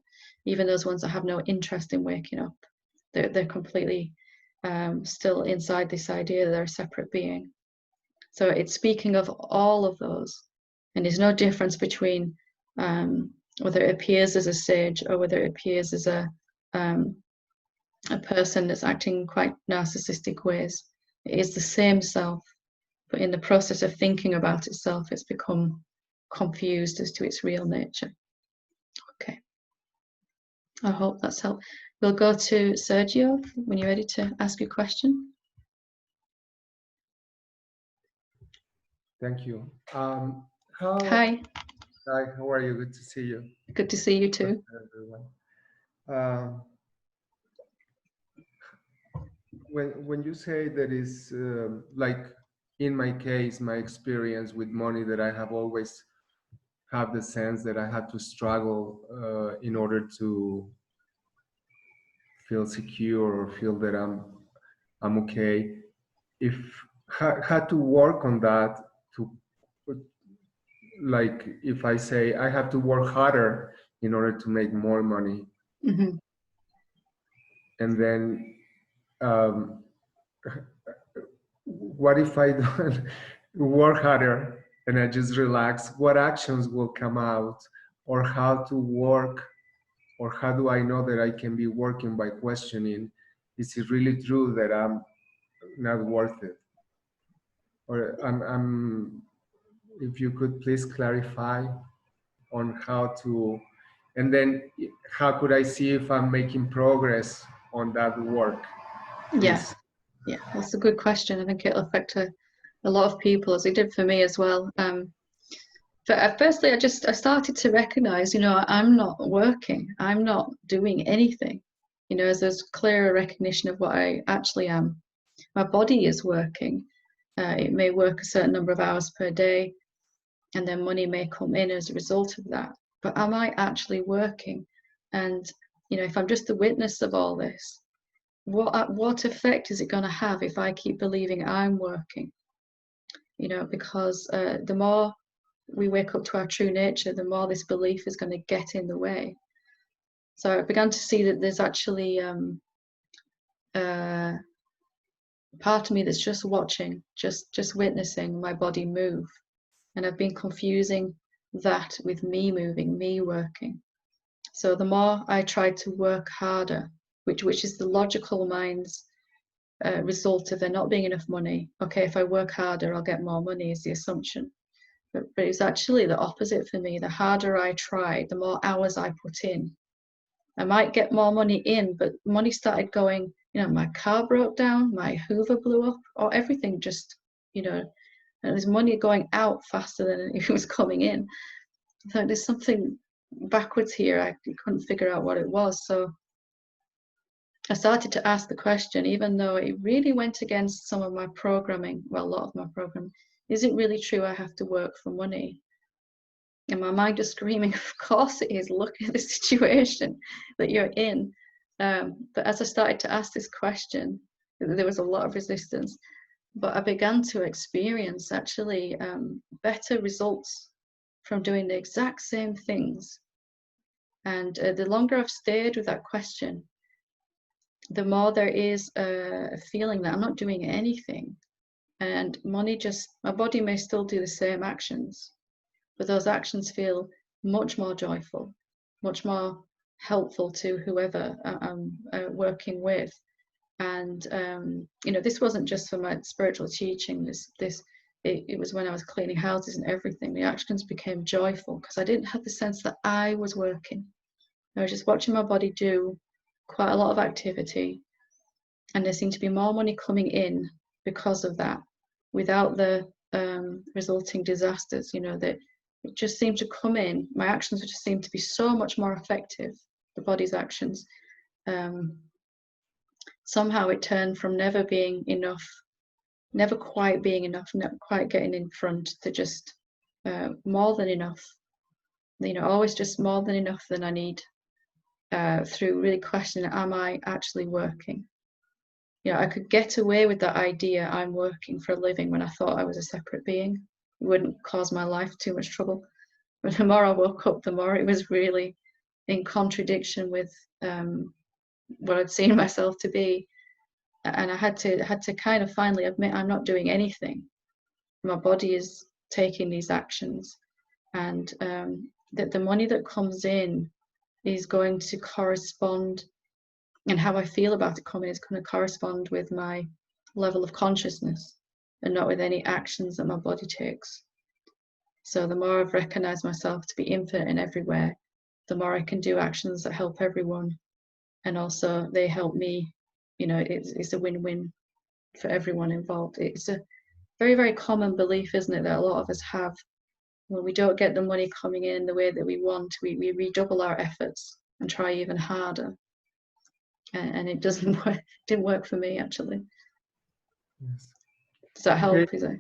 even those ones that have no interest in waking up. They're completely still inside this idea that they're a separate being. So it's speaking of all of those, and there's no difference between whether it appears as a sage or whether it appears as a person that's acting in quite narcissistic ways. It is the same self, but in the process of thinking about itself, it's become confused as to its real nature. Okay. I hope that's helped. We'll go to Sergio when you're ready to ask your question.
Thank you.
Hi.
Hi, how are you? Good to see you.
Good to see you too.
Everyone. When you say that is like in my case, my experience with money, that I have always have the sense that I had to struggle in order to feel secure or feel that I'm okay. If had to work on that, to like if I say I have to work harder in order to make more money,
mm-hmm.
And then what if I don't work harder and I just relax? What actions will come out, or how to work, or how do I know that I can be working by questioning, is it really true that I'm not worth it? Or I'm if you could please clarify on how to, and then how could I see if I'm making progress on that work?
Yes. Yeah, that's a good question. I think it'll affect a lot of people, as it did for me as well. But firstly, I started to recognize, I'm not working. I'm not doing anything. As there's clearer recognition of what I actually am. My body is working. It may work a certain number of hours per day, and then money may come in as a result of that. But am I actually working? And if I'm just the witness of all this, what effect is it going to have if I keep believing I'm working? Because the more we wake up to our true nature, the more this belief is going to get in the way. So I began to see that there's actually part of me that's just watching, just witnessing my body move. And I've been confusing that with me moving, me working. So the more I try to work harder, which is the logical mind's result of there not being enough money. Okay, if I work harder, I'll get more money is the assumption. But it's actually the opposite for me. The harder I try, the more hours I put in. I might get more money in, but money started going, my car broke down, my Hoover blew up, or everything just, and there's money going out faster than it was coming in. So there's something backwards here. I couldn't figure out what it was. So I started to ask the question, even though it really went against some of my programming, well, a lot of my programming, is it really true I have to work for money? And my mind is screaming, of course it is, look at the situation that you're in. But as I started to ask this question, there was a lot of resistance, but I began to experience actually better results from doing the exact same things. And the longer I've stayed with that question, the more there is a feeling that I'm not doing anything. And money just, my body may still do the same actions, but those actions feel much more joyful, much more helpful to whoever I'm working with. And you know, this wasn't just for my spiritual teaching. It was when I was cleaning houses and everything. The actions became joyful because I didn't have the sense that I was working. I was just watching my body do quite a lot of activity, and there seemed to be more money coming in because of that, without the resulting disasters. You know, that it just seemed to come in. My actions just seemed to be so much more effective. The body's actions. Somehow it turned from never being enough, never quite being enough, not quite getting in front, to just more than enough. You know, always just more than enough than I need. Through really questioning, am I actually working? You know, I could get away with that idea, I'm working for a living, when I thought I was a separate being. It wouldn't cause my life too much trouble. But the more I woke up, the more it was really in contradiction with what I'd seen myself to be. And I had to kind of finally admit I'm not doing anything. My body is taking these actions, and that the money that comes in is going to correspond, and how I feel about it coming is going to correspond with my level of consciousness, and not with any actions that my body takes. So the more I've recognized myself to be infinite and everywhere, the more I can do actions that help everyone, and also they help me. You know, it's a win-win for everyone involved. It's a very, very common belief, isn't it, that a lot of us have. When we don't get the money coming in the way that we want, we redouble our efforts and try even harder. And it doesn't work. Didn't work for me, actually.
Yes.
Does that help?
Okay.
Is it?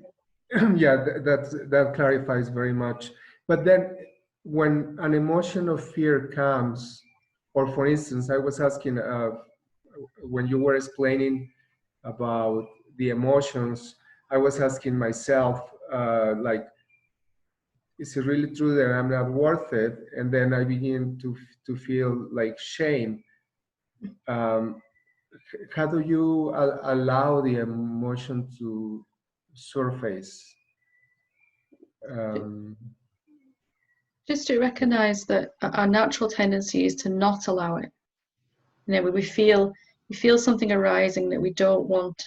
Yeah, that clarifies very much. But then when an emotion of fear comes, or for instance, I was asking when you were explaining about the emotions, I was asking myself, like, is it really true that I'm not worth it? And then I begin to feel like shame. How do you allow the emotion to surface?
Just to recognize that our natural tendency is to not allow it. You know, when we feel something arising that we don't want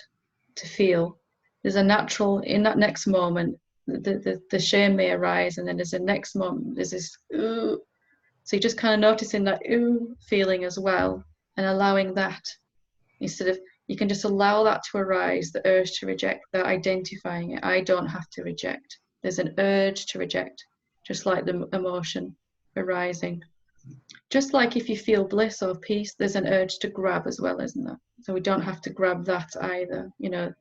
to feel, there's a natural, in that next moment, the shame may arise, and then there's a next moment, there's this ooh. So you're just kind of noticing that ooh feeling as well, and allowing that, instead of, you can just allow that to arise, the urge to reject, without identifying it. I don't have to reject. There's an urge to reject, just like the emotion arising. Just like if you feel bliss or peace, there's an urge to grab as well, isn't there? So we don't have to grab that either. You know,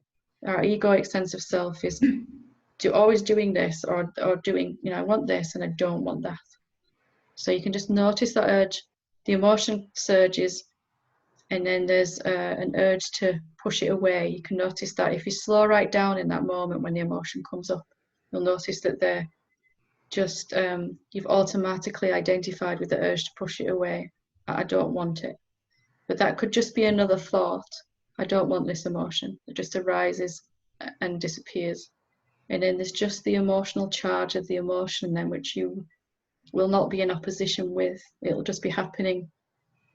our egoic sense of self is always doing this, or doing, you know, I want this and I don't want that. So you can just notice that urge, the emotion surges, and then there's an urge to push it away. You can notice that if you slow right down in that moment when the emotion comes up, you'll notice that they're just, you've automatically identified with the urge to push it away. I don't want it. But that could just be another thought. I don't want this emotion. It just arises and disappears. And then there's just the emotional charge of the emotion then, which you will not be in opposition with. It'll just be happening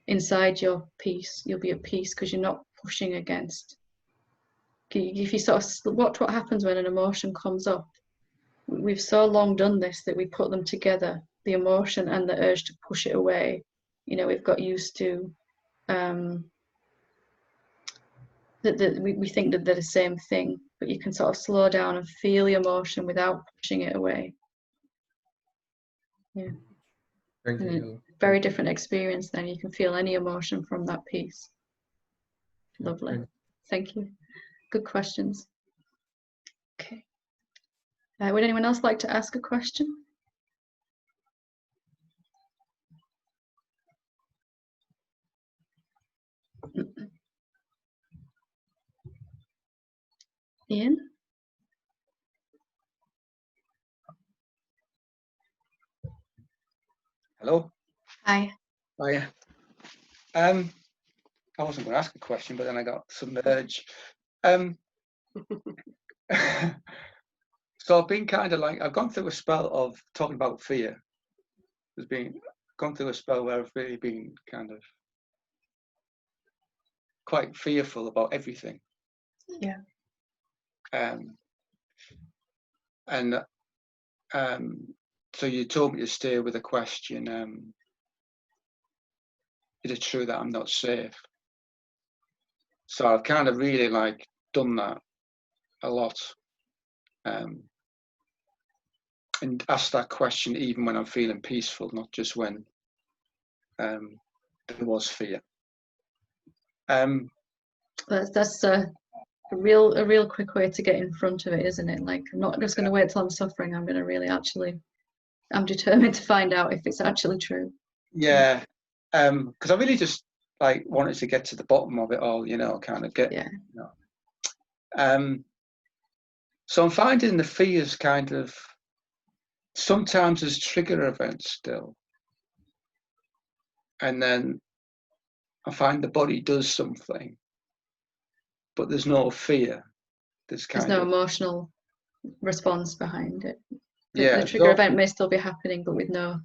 inside your peace. You'll be at peace because you're not pushing against. If you sort of watch what happens when an emotion comes up, we've so long done this that we put them together, the emotion and the urge to push it away. You know, we've got used to we think that they're the same thing, but you can sort of slow down and feel the emotion without pushing it away. Yeah.
Thank you.
Very different experience then. You can feel any emotion from that piece. Lovely. Thank you. Good questions. Okay. Would anyone else like to ask a question? Ian?
Hello.
Hi.
Hiya. I wasn't going to ask a question, but then I got some urge. So I've been kind of like, I've gone through a spell of talking about fear. Gone through a spell where I've really been kind of quite fearful about everything.
Yeah.
So you told me to stay with a question. Is it true that I'm not safe? So I've kind of really like done that a lot. And ask that question even when I'm feeling peaceful, not just when there was fear.
That's a real quick way to get in front of it, isn't it? Like, I'm not just going to wait till I'm suffering. I'm going to really I'm determined to find out if it's actually true.
Yeah, because I really just like wanted to get to the bottom of it all, kind of get.
Yeah.
So I'm finding the fears kind of sometimes as trigger events still, and then I find the body does something, but there's no fear. There's
no emotional response behind it.
The
trigger event may still be happening, but with no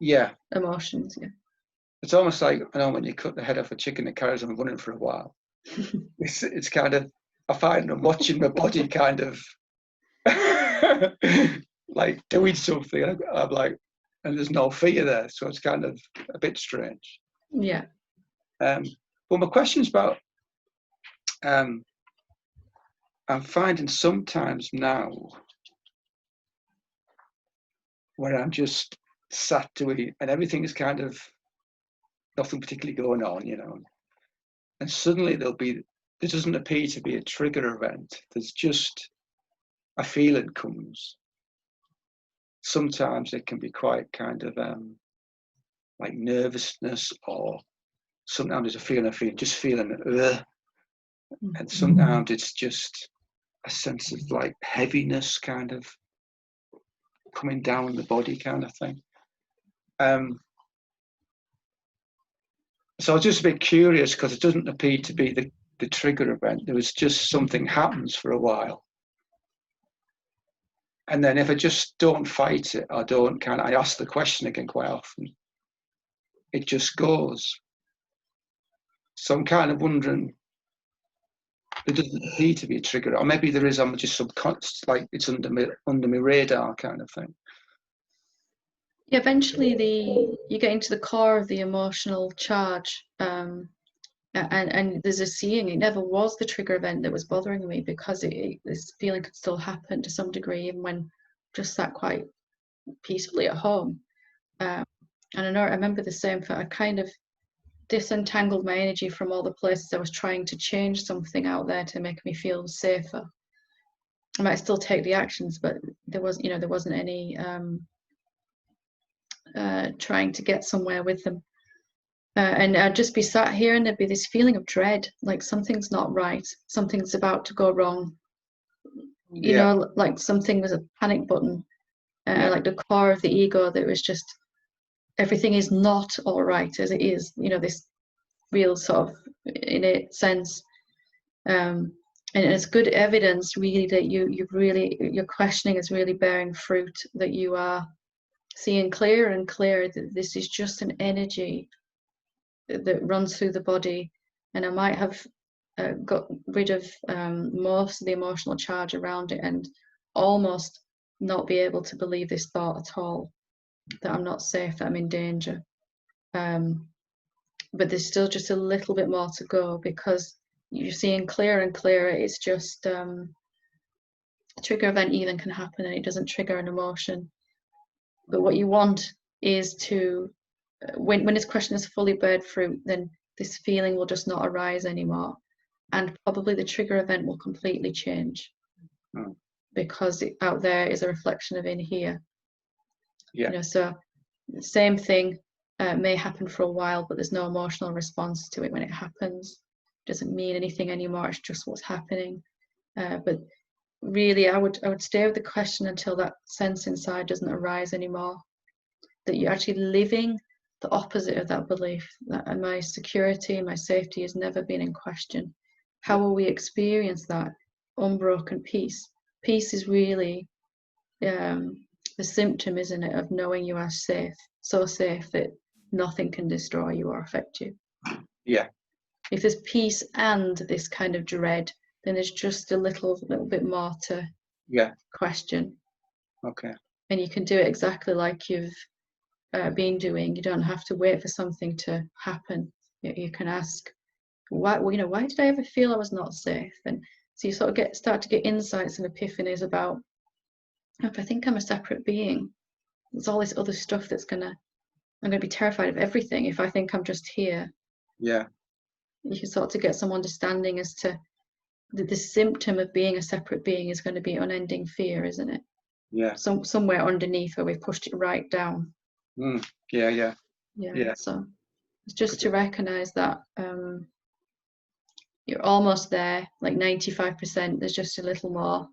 emotions. Yeah.
It's almost like, I know when you cut the head off a chicken, it carries on running for a while. It's kind of, I find I'm watching my body kind of like doing something. I'm like, and there's no fear there, so it's kind of a bit strange.
Yeah.
But my question's about, I'm finding sometimes now where I'm just sat doing, and everything is kind of nothing particularly going on, and suddenly there doesn't appear to be a trigger event. There's just a feeling comes. Sometimes it can be quite kind of like nervousness, or sometimes there's a feeling just feeling and sometimes it's just a sense of like heaviness kind of coming down the body kind of thing. So I was just a bit curious because it doesn't appear to be the trigger event. There was just something happens for a while. And then if I just don't fight it, I ask the question again quite often, it just goes. So I'm kind of wondering, there doesn't appear to be a trigger, or maybe there is, I'm just subconscious, like it's under my radar kind of thing.
Yeah, eventually you get into the core of the emotional charge, and there's a seeing. It never was the trigger event that was bothering me, because this feeling could still happen to some degree even when just sat quite peacefully at home. And I remember the same. I kind of disentangled my energy from all the places I was trying to change something out there to make me feel safer. I might still take the actions, but there wasn't any trying to get somewhere with them. And I'd just be sat here and there'd be this feeling of dread, like something's not right, something's about to go wrong. Like something was a panic button, like the core of the ego that was just, everything is not all right as it is, this real sort of innate sense. And it's good evidence really that your questioning is really bearing fruit, that you are seeing clearer and clearer that this is just an energy that runs through the body. And I might have got rid of most of the emotional charge around it, and almost not be able to believe this thought at all, that I'm not safe, that I'm in danger. But there's still just a little bit more to go, because you're seeing clearer and clearer. It's just a trigger event even can happen and it doesn't trigger an emotion. But what you want is to, when this question is fully beared fruit, then this feeling will just not arise anymore. and probably the trigger event will completely change because out there is a reflection of in here.
Yeah.
So the same thing may happen for a while, but there's no emotional response to it when it happens. It doesn't mean anything anymore. It's just what's happening. But really, I would stay with the question until that sense inside doesn't arise anymore. That you're actually living the opposite of that belief. That my security, my safety has never been in question. How will we experience that unbroken peace? Peace is really the symptom, isn't it, of knowing you are safe, so safe that nothing can destroy you or affect you.
Yeah.
If there's peace and this kind of dread, then there's just a little bit more to question.
Okay.
And you can do it exactly like you've been doing. You don't have to wait for something to happen. You can ask, why did I ever feel I was not safe? And so you sort of start to get insights and epiphanies about, if I think I'm a separate being, there's all this other stuff I'm going to be terrified of everything if I think I'm just here.
Yeah.
You can sort of get some understanding as to the symptom of being a separate being is going to be unending fear, isn't it?
Yeah.
Somewhere underneath where we've pushed it right down.
Yeah.
So it's just to recognize that you're almost there, like 95%. There's just a little more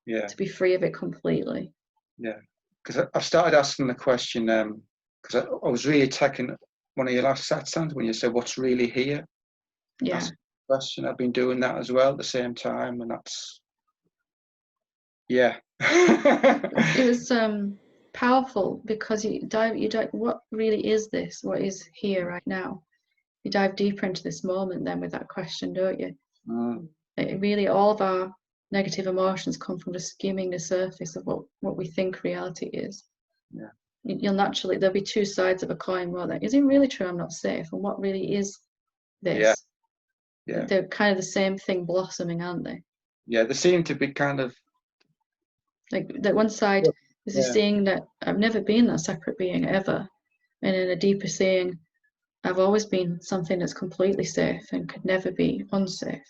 to be free of it completely.
Yeah, because I've started asking the question because I was really taking one of your last satsangs when you said what's really here.
Yeah.
That's the question. I've been doing that as well at the same time, and that's
It was powerful because you dive. What really is this? What is here right now? You dive deeper into this moment then with that question, don't you? It really, all of our negative emotions come from just skimming the surface of what we think reality is.
Yeah.
You'll naturally, there'll be two sides of a coin. Well, is it really true I'm not safe? And what really is this?
Yeah.
They're kind of the same thing blossoming, aren't they?
Yeah, they seem to be kind of
like that one side is this seeing that I've never been that separate being ever, and in a deeper seeing I've always been something that's completely safe and could never be unsafe.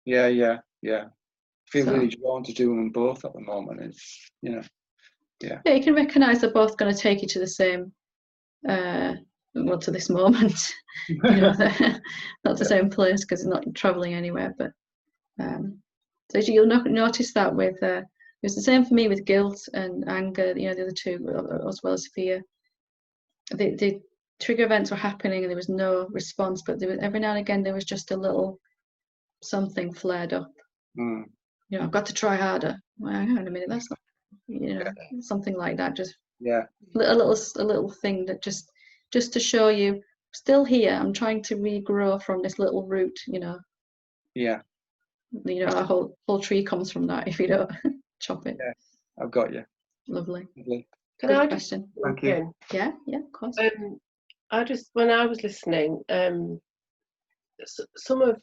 Yeah. I feel really drawn to doing them both at the moment. It's Yeah,
you can recognize they're both going to take you to the same to this moment. Not the same place because it's not traveling anywhere, but so you'll notice that with it's the same for me with guilt and anger, the other two, as well as fear. The trigger events were happening and there was no response, but there was, every now and again there was just a little something flared up. I've got to try harder. Well, hang on a minute, that's not, something like that. Just a little thing that just to show you, still here. I'm trying to regrow from this little root.
Yeah.
A whole tree comes from that if you don't chop it.
Yeah, I've got you.
Lovely.
Can I just
question.
Thank you.
Yeah, of course.
When I was listening, some of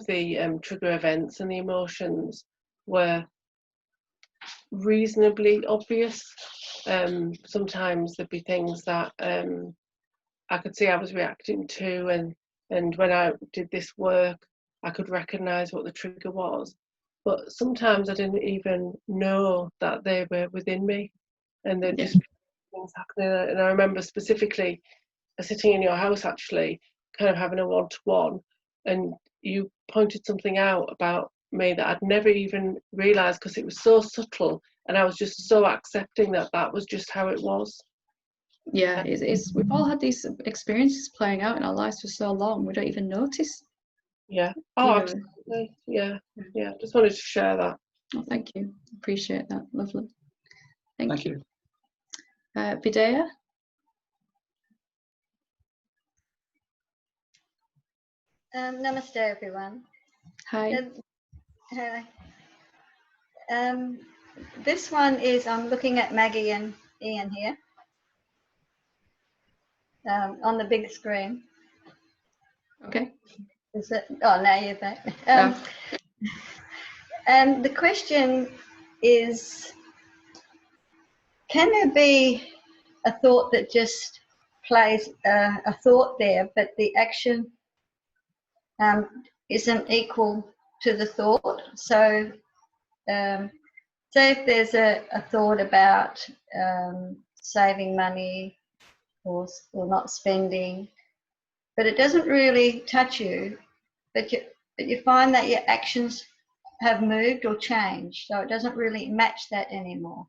the trigger events and the emotions were reasonably obvious. Sometimes there'd be things that I could see I was reacting to, and when I did this work, I could recognise what the trigger was. But sometimes I didn't even know that they were within me, and there'd just be things happening. And I remember specifically sitting in your house, actually, kind of having a one-to-one, and you pointed something out about me that I'd never even realised because it was so subtle, and I was just so accepting that was just how it was.
Yeah, we've all had these experiences playing out in our lives for so long, we don't even notice.
Yeah. Oh, absolutely. Yeah. Just wanted to share that.
Oh, thank you. Appreciate that. Lovely. Thank you.
you.
Vidya?
Namaste, everyone.
Hi.
This one is, I'm looking at Maggie and Ian here on the big screen.
Okay.
Is it? Oh, now you're back. And the question is, can there be a thought that just plays a thought there, but the action isn't equal to the thought. So say if there's a thought about saving money or not spending, but it doesn't really touch you, but you find that your actions have moved or changed, so it doesn't really match that anymore.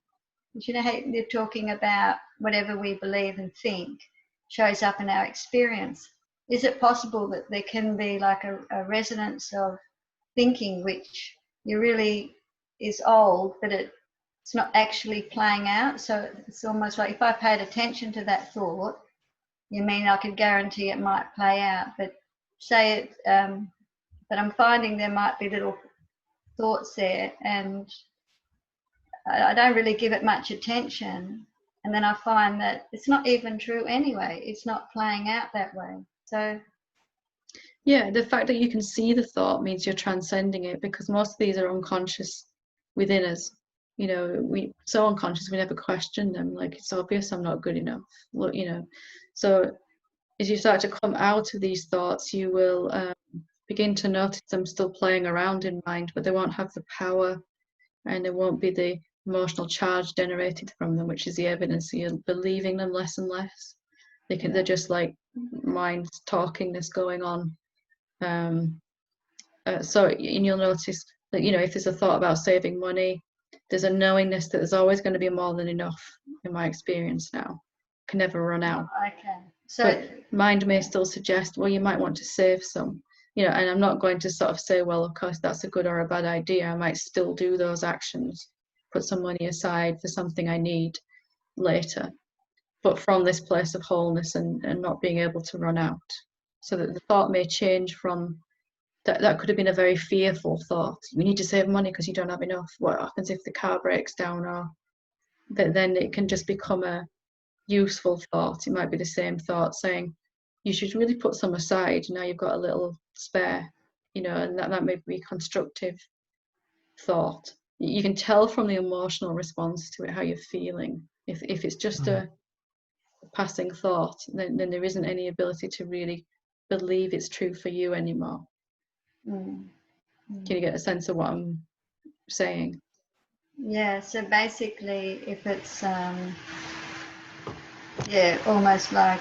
But you know how you're talking about whatever we believe and think shows up in our experience. Is it possible that there can be like a resonance of thinking which you really is old, but it's not actually playing out? So it's almost like if I paid attention to that thought, you mean I could guarantee it might play out, but say it, but I'm finding there might be little thoughts there and I don't really give it much attention, and then I find that it's not even true anyway. It's not playing out that way. So
yeah, the fact that you can see the thought means you're transcending it, because most of these are unconscious within us. You know, we so unconscious we never question them. Like, it's obvious I'm not good enough. Look, you know, so as you start to come out of these thoughts, you will begin to notice them still playing around in mind, but they won't have the power and there won't be the emotional charge generated from them, which is the evidence that you're believing them less and less. They're just like mind talkingness going on. So and you'll notice that, you know, if there's a thought about saving money, there's a knowingness that there's always going to be more than enough, in my experience now. Can never run out.
okay. So
but mind may still suggest, well, you might want to save some, you know, and I'm not going to sort of say, well, of course that's a good or a bad idea. I might still do those actions, put some money aside for something I need later, but from this place of wholeness and not being able to run out. So that the thought may change from that could have been a very fearful thought. You need to save money because you don't have enough. What happens if the car breaks down? Or then it can just become a useful thought. It might be the same thought saying, you should really put some aside. Now you've got a little spare, you know, and that may be constructive thought. You can tell from the emotional response to it how you're feeling. If it's just a passing thought, then there isn't any ability to really believe it's true for you anymore. Can you get a sense of what I'm saying?
yeah, so basically if it's yeah, almost like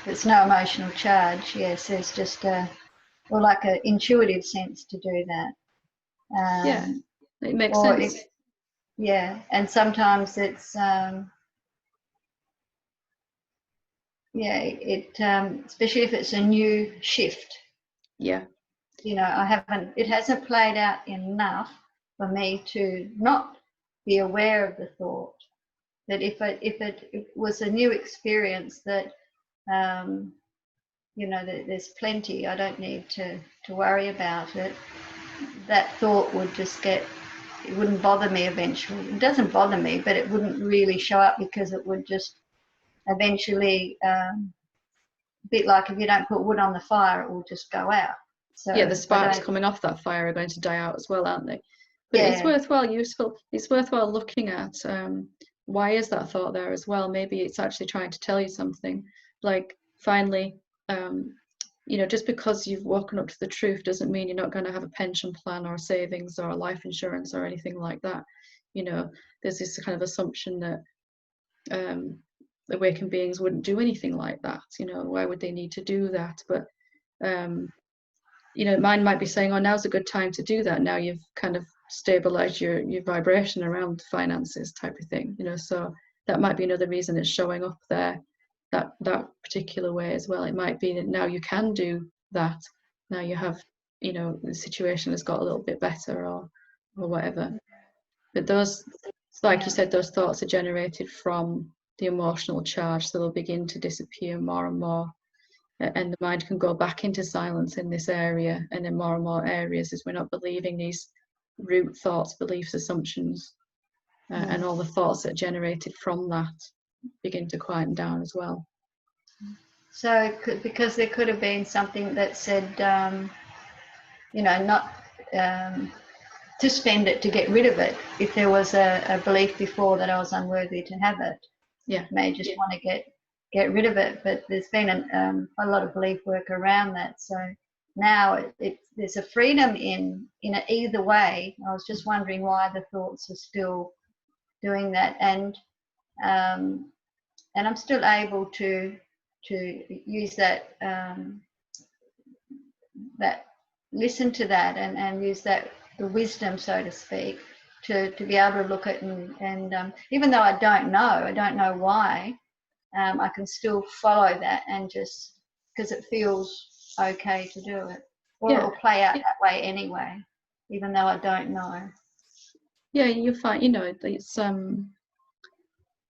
it's no emotional charge. Yes, there's just or like an intuitive sense to do that.
Yeah, it makes sense.
Yeah, and sometimes it's yeah, especially if it's a new shift.
Yeah.
You know, it hasn't played out enough for me to not be aware of the thought. That if it was a new experience that, you know, there's plenty, I don't need to worry about it, that thought would just it wouldn't bother me eventually. It doesn't bother me, but it wouldn't really show up because it would just eventually, a bit like if you don't put wood on the fire, it will just go out. So
yeah, the sparks coming off that fire are going to die out as well, aren't they? But
yeah.
it's worthwhile looking at why is that thought there as well. Maybe it's actually trying to tell you something. Like, finally, you know, just because you've woken up to the truth doesn't mean you're not going to have a pension plan or savings or life insurance or anything like that. You know, there's this kind of assumption that awakened beings wouldn't do anything like that. You know, why would they need to do that? But you know, mind might be saying, oh, now's a good time to do that. Now you've kind of stabilized your vibration around finances, type of thing, you know. So that might be another reason it's showing up there that particular way as well. It might be that now you can do that. Now you have, you know, the situation has got a little bit better or whatever. But those, like you said, those thoughts are generated from the emotional charge, so they'll begin to disappear more and more. And the mind can go back into silence in this area and in more and more areas as we're not believing these root thoughts, beliefs, assumptions, and all the thoughts that are generated from that begin to quieten down as well.
So because there could have been something that said, you know, not to spend it, to get rid of it. If there was a belief before that I was unworthy to have it,
yeah,
may just want to get rid of it. But there's been a lot of belief work around that. So now there's a freedom in it either way. I was just wondering why the thoughts are still doing that, and I'm still able to use that that listen to that and use that the wisdom, so to speak, to be able to look at and even though I don't know why, I can still follow that and just because it feels okay to do it, or
Yeah.
it'll play out that way anyway, even though I don't know.
Yeah, you find, you know,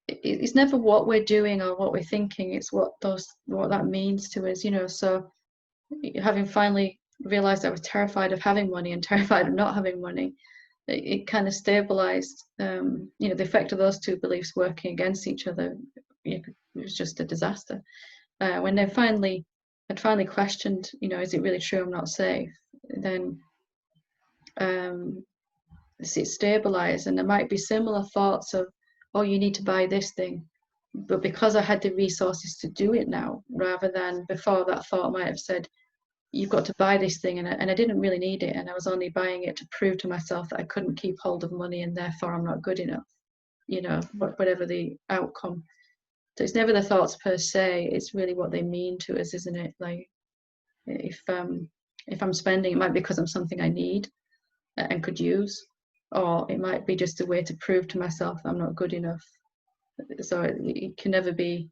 it's never what we're doing or what we're thinking, it's what that means to us, you know. So having finally realized I was terrified of having money and terrified of not having money, it kind of stabilized, you know, the effect of those two beliefs working against each other. It was just a disaster. When I'd finally questioned, you know, is it really true I'm not safe? Then it stabilized, and there might be similar thoughts of, oh, you need to buy this thing, but because I had the resources to do it now, rather than before, that thought might have said, you've got to buy this thing, and I didn't really need it, and I was only buying it to prove to myself that I couldn't keep hold of money and therefore I'm not good enough, you know, whatever the outcome. So it's never the thoughts per se, it's really what they mean to us, isn't it? Like if I'm spending, it might be because I'm something I need and could use, or it might be just a way to prove to myself I'm not good enough. So it can never be,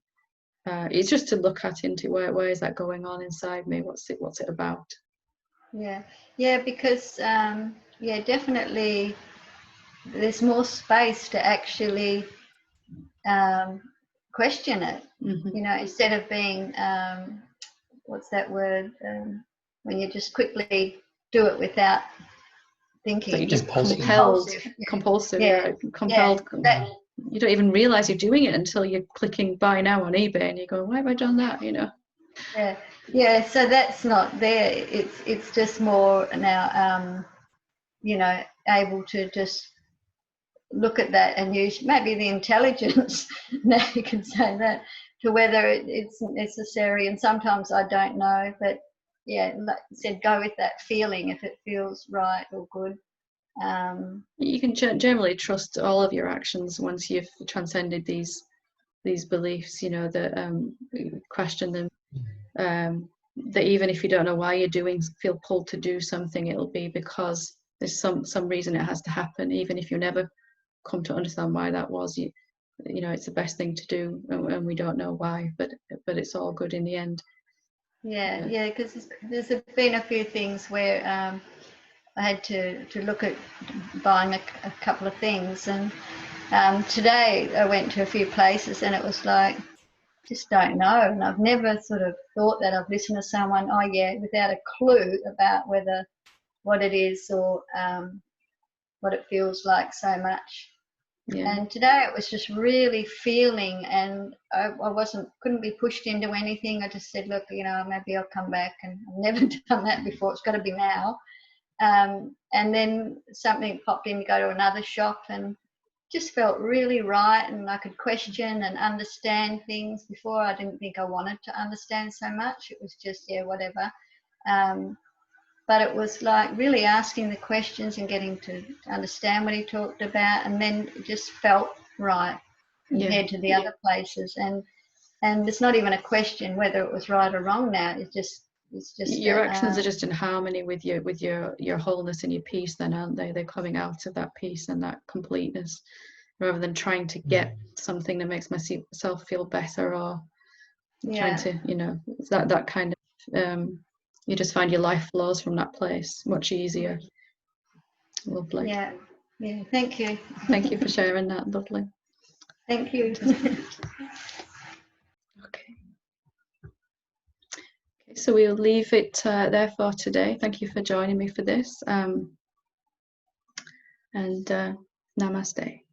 it's just to look at into where is that going on inside me, what's it about.
Yeah, because yeah, definitely there's more space to actually question it.
Mm-hmm.
You know, instead of being what's that word, when you just quickly do it without thinking.
So you're just compulsive,
Yeah.
compelled.
Yeah,
you don't even realize you're doing it until you're clicking buy now on eBay and you go, why have I done that, you know?
Yeah, so that's not there. It's just more now, you know, able to just look at that and use maybe the intelligence, now you can say that, to whether it's necessary. And sometimes I don't know, but yeah, like you said, go with that feeling if it feels right or good.
You can generally trust all of your actions once you've transcended these beliefs, you know, that question them, that even if you don't know why you're feel pulled to do something, it'll be because there's some reason it has to happen, even if you never come to understand why that was. You know, it's the best thing to do, and we don't know why, but it's all good in the end.
Yeah, because there's been a few things where I had to look at buying a couple of things, and today I went to a few places and it was like, just don't know. And I've never sort of thought that. I've listened to someone, oh yeah, without a clue about what it is or what it feels like so much.
Yeah.
And today it was just really feeling, and I couldn't be pushed into anything. I just said, look, you know, maybe I'll come back, and I've never done that before. It's got to be now. And then something popped in to go to another shop and just felt really right, and I could question and understand things. Before I didn't think I wanted to understand so much. It was just, yeah, whatever. But it was like really asking the questions and getting to understand what he talked about, and then it just felt right compared to the other places. And it's not even a question whether it was right or wrong now. It's just
your actions are just in harmony with your wholeness and your peace, then, aren't they? They're coming out of that peace and that completeness, rather than trying to get something that makes myself feel better, or trying to, you know, that kind of you just find your life flows from that place much easier. Lovely.
Yeah, thank you.
Thank you for sharing that. Lovely.
Thank you.
Okay, so we'll leave it there for today. Thank you for joining me for this, and namaste.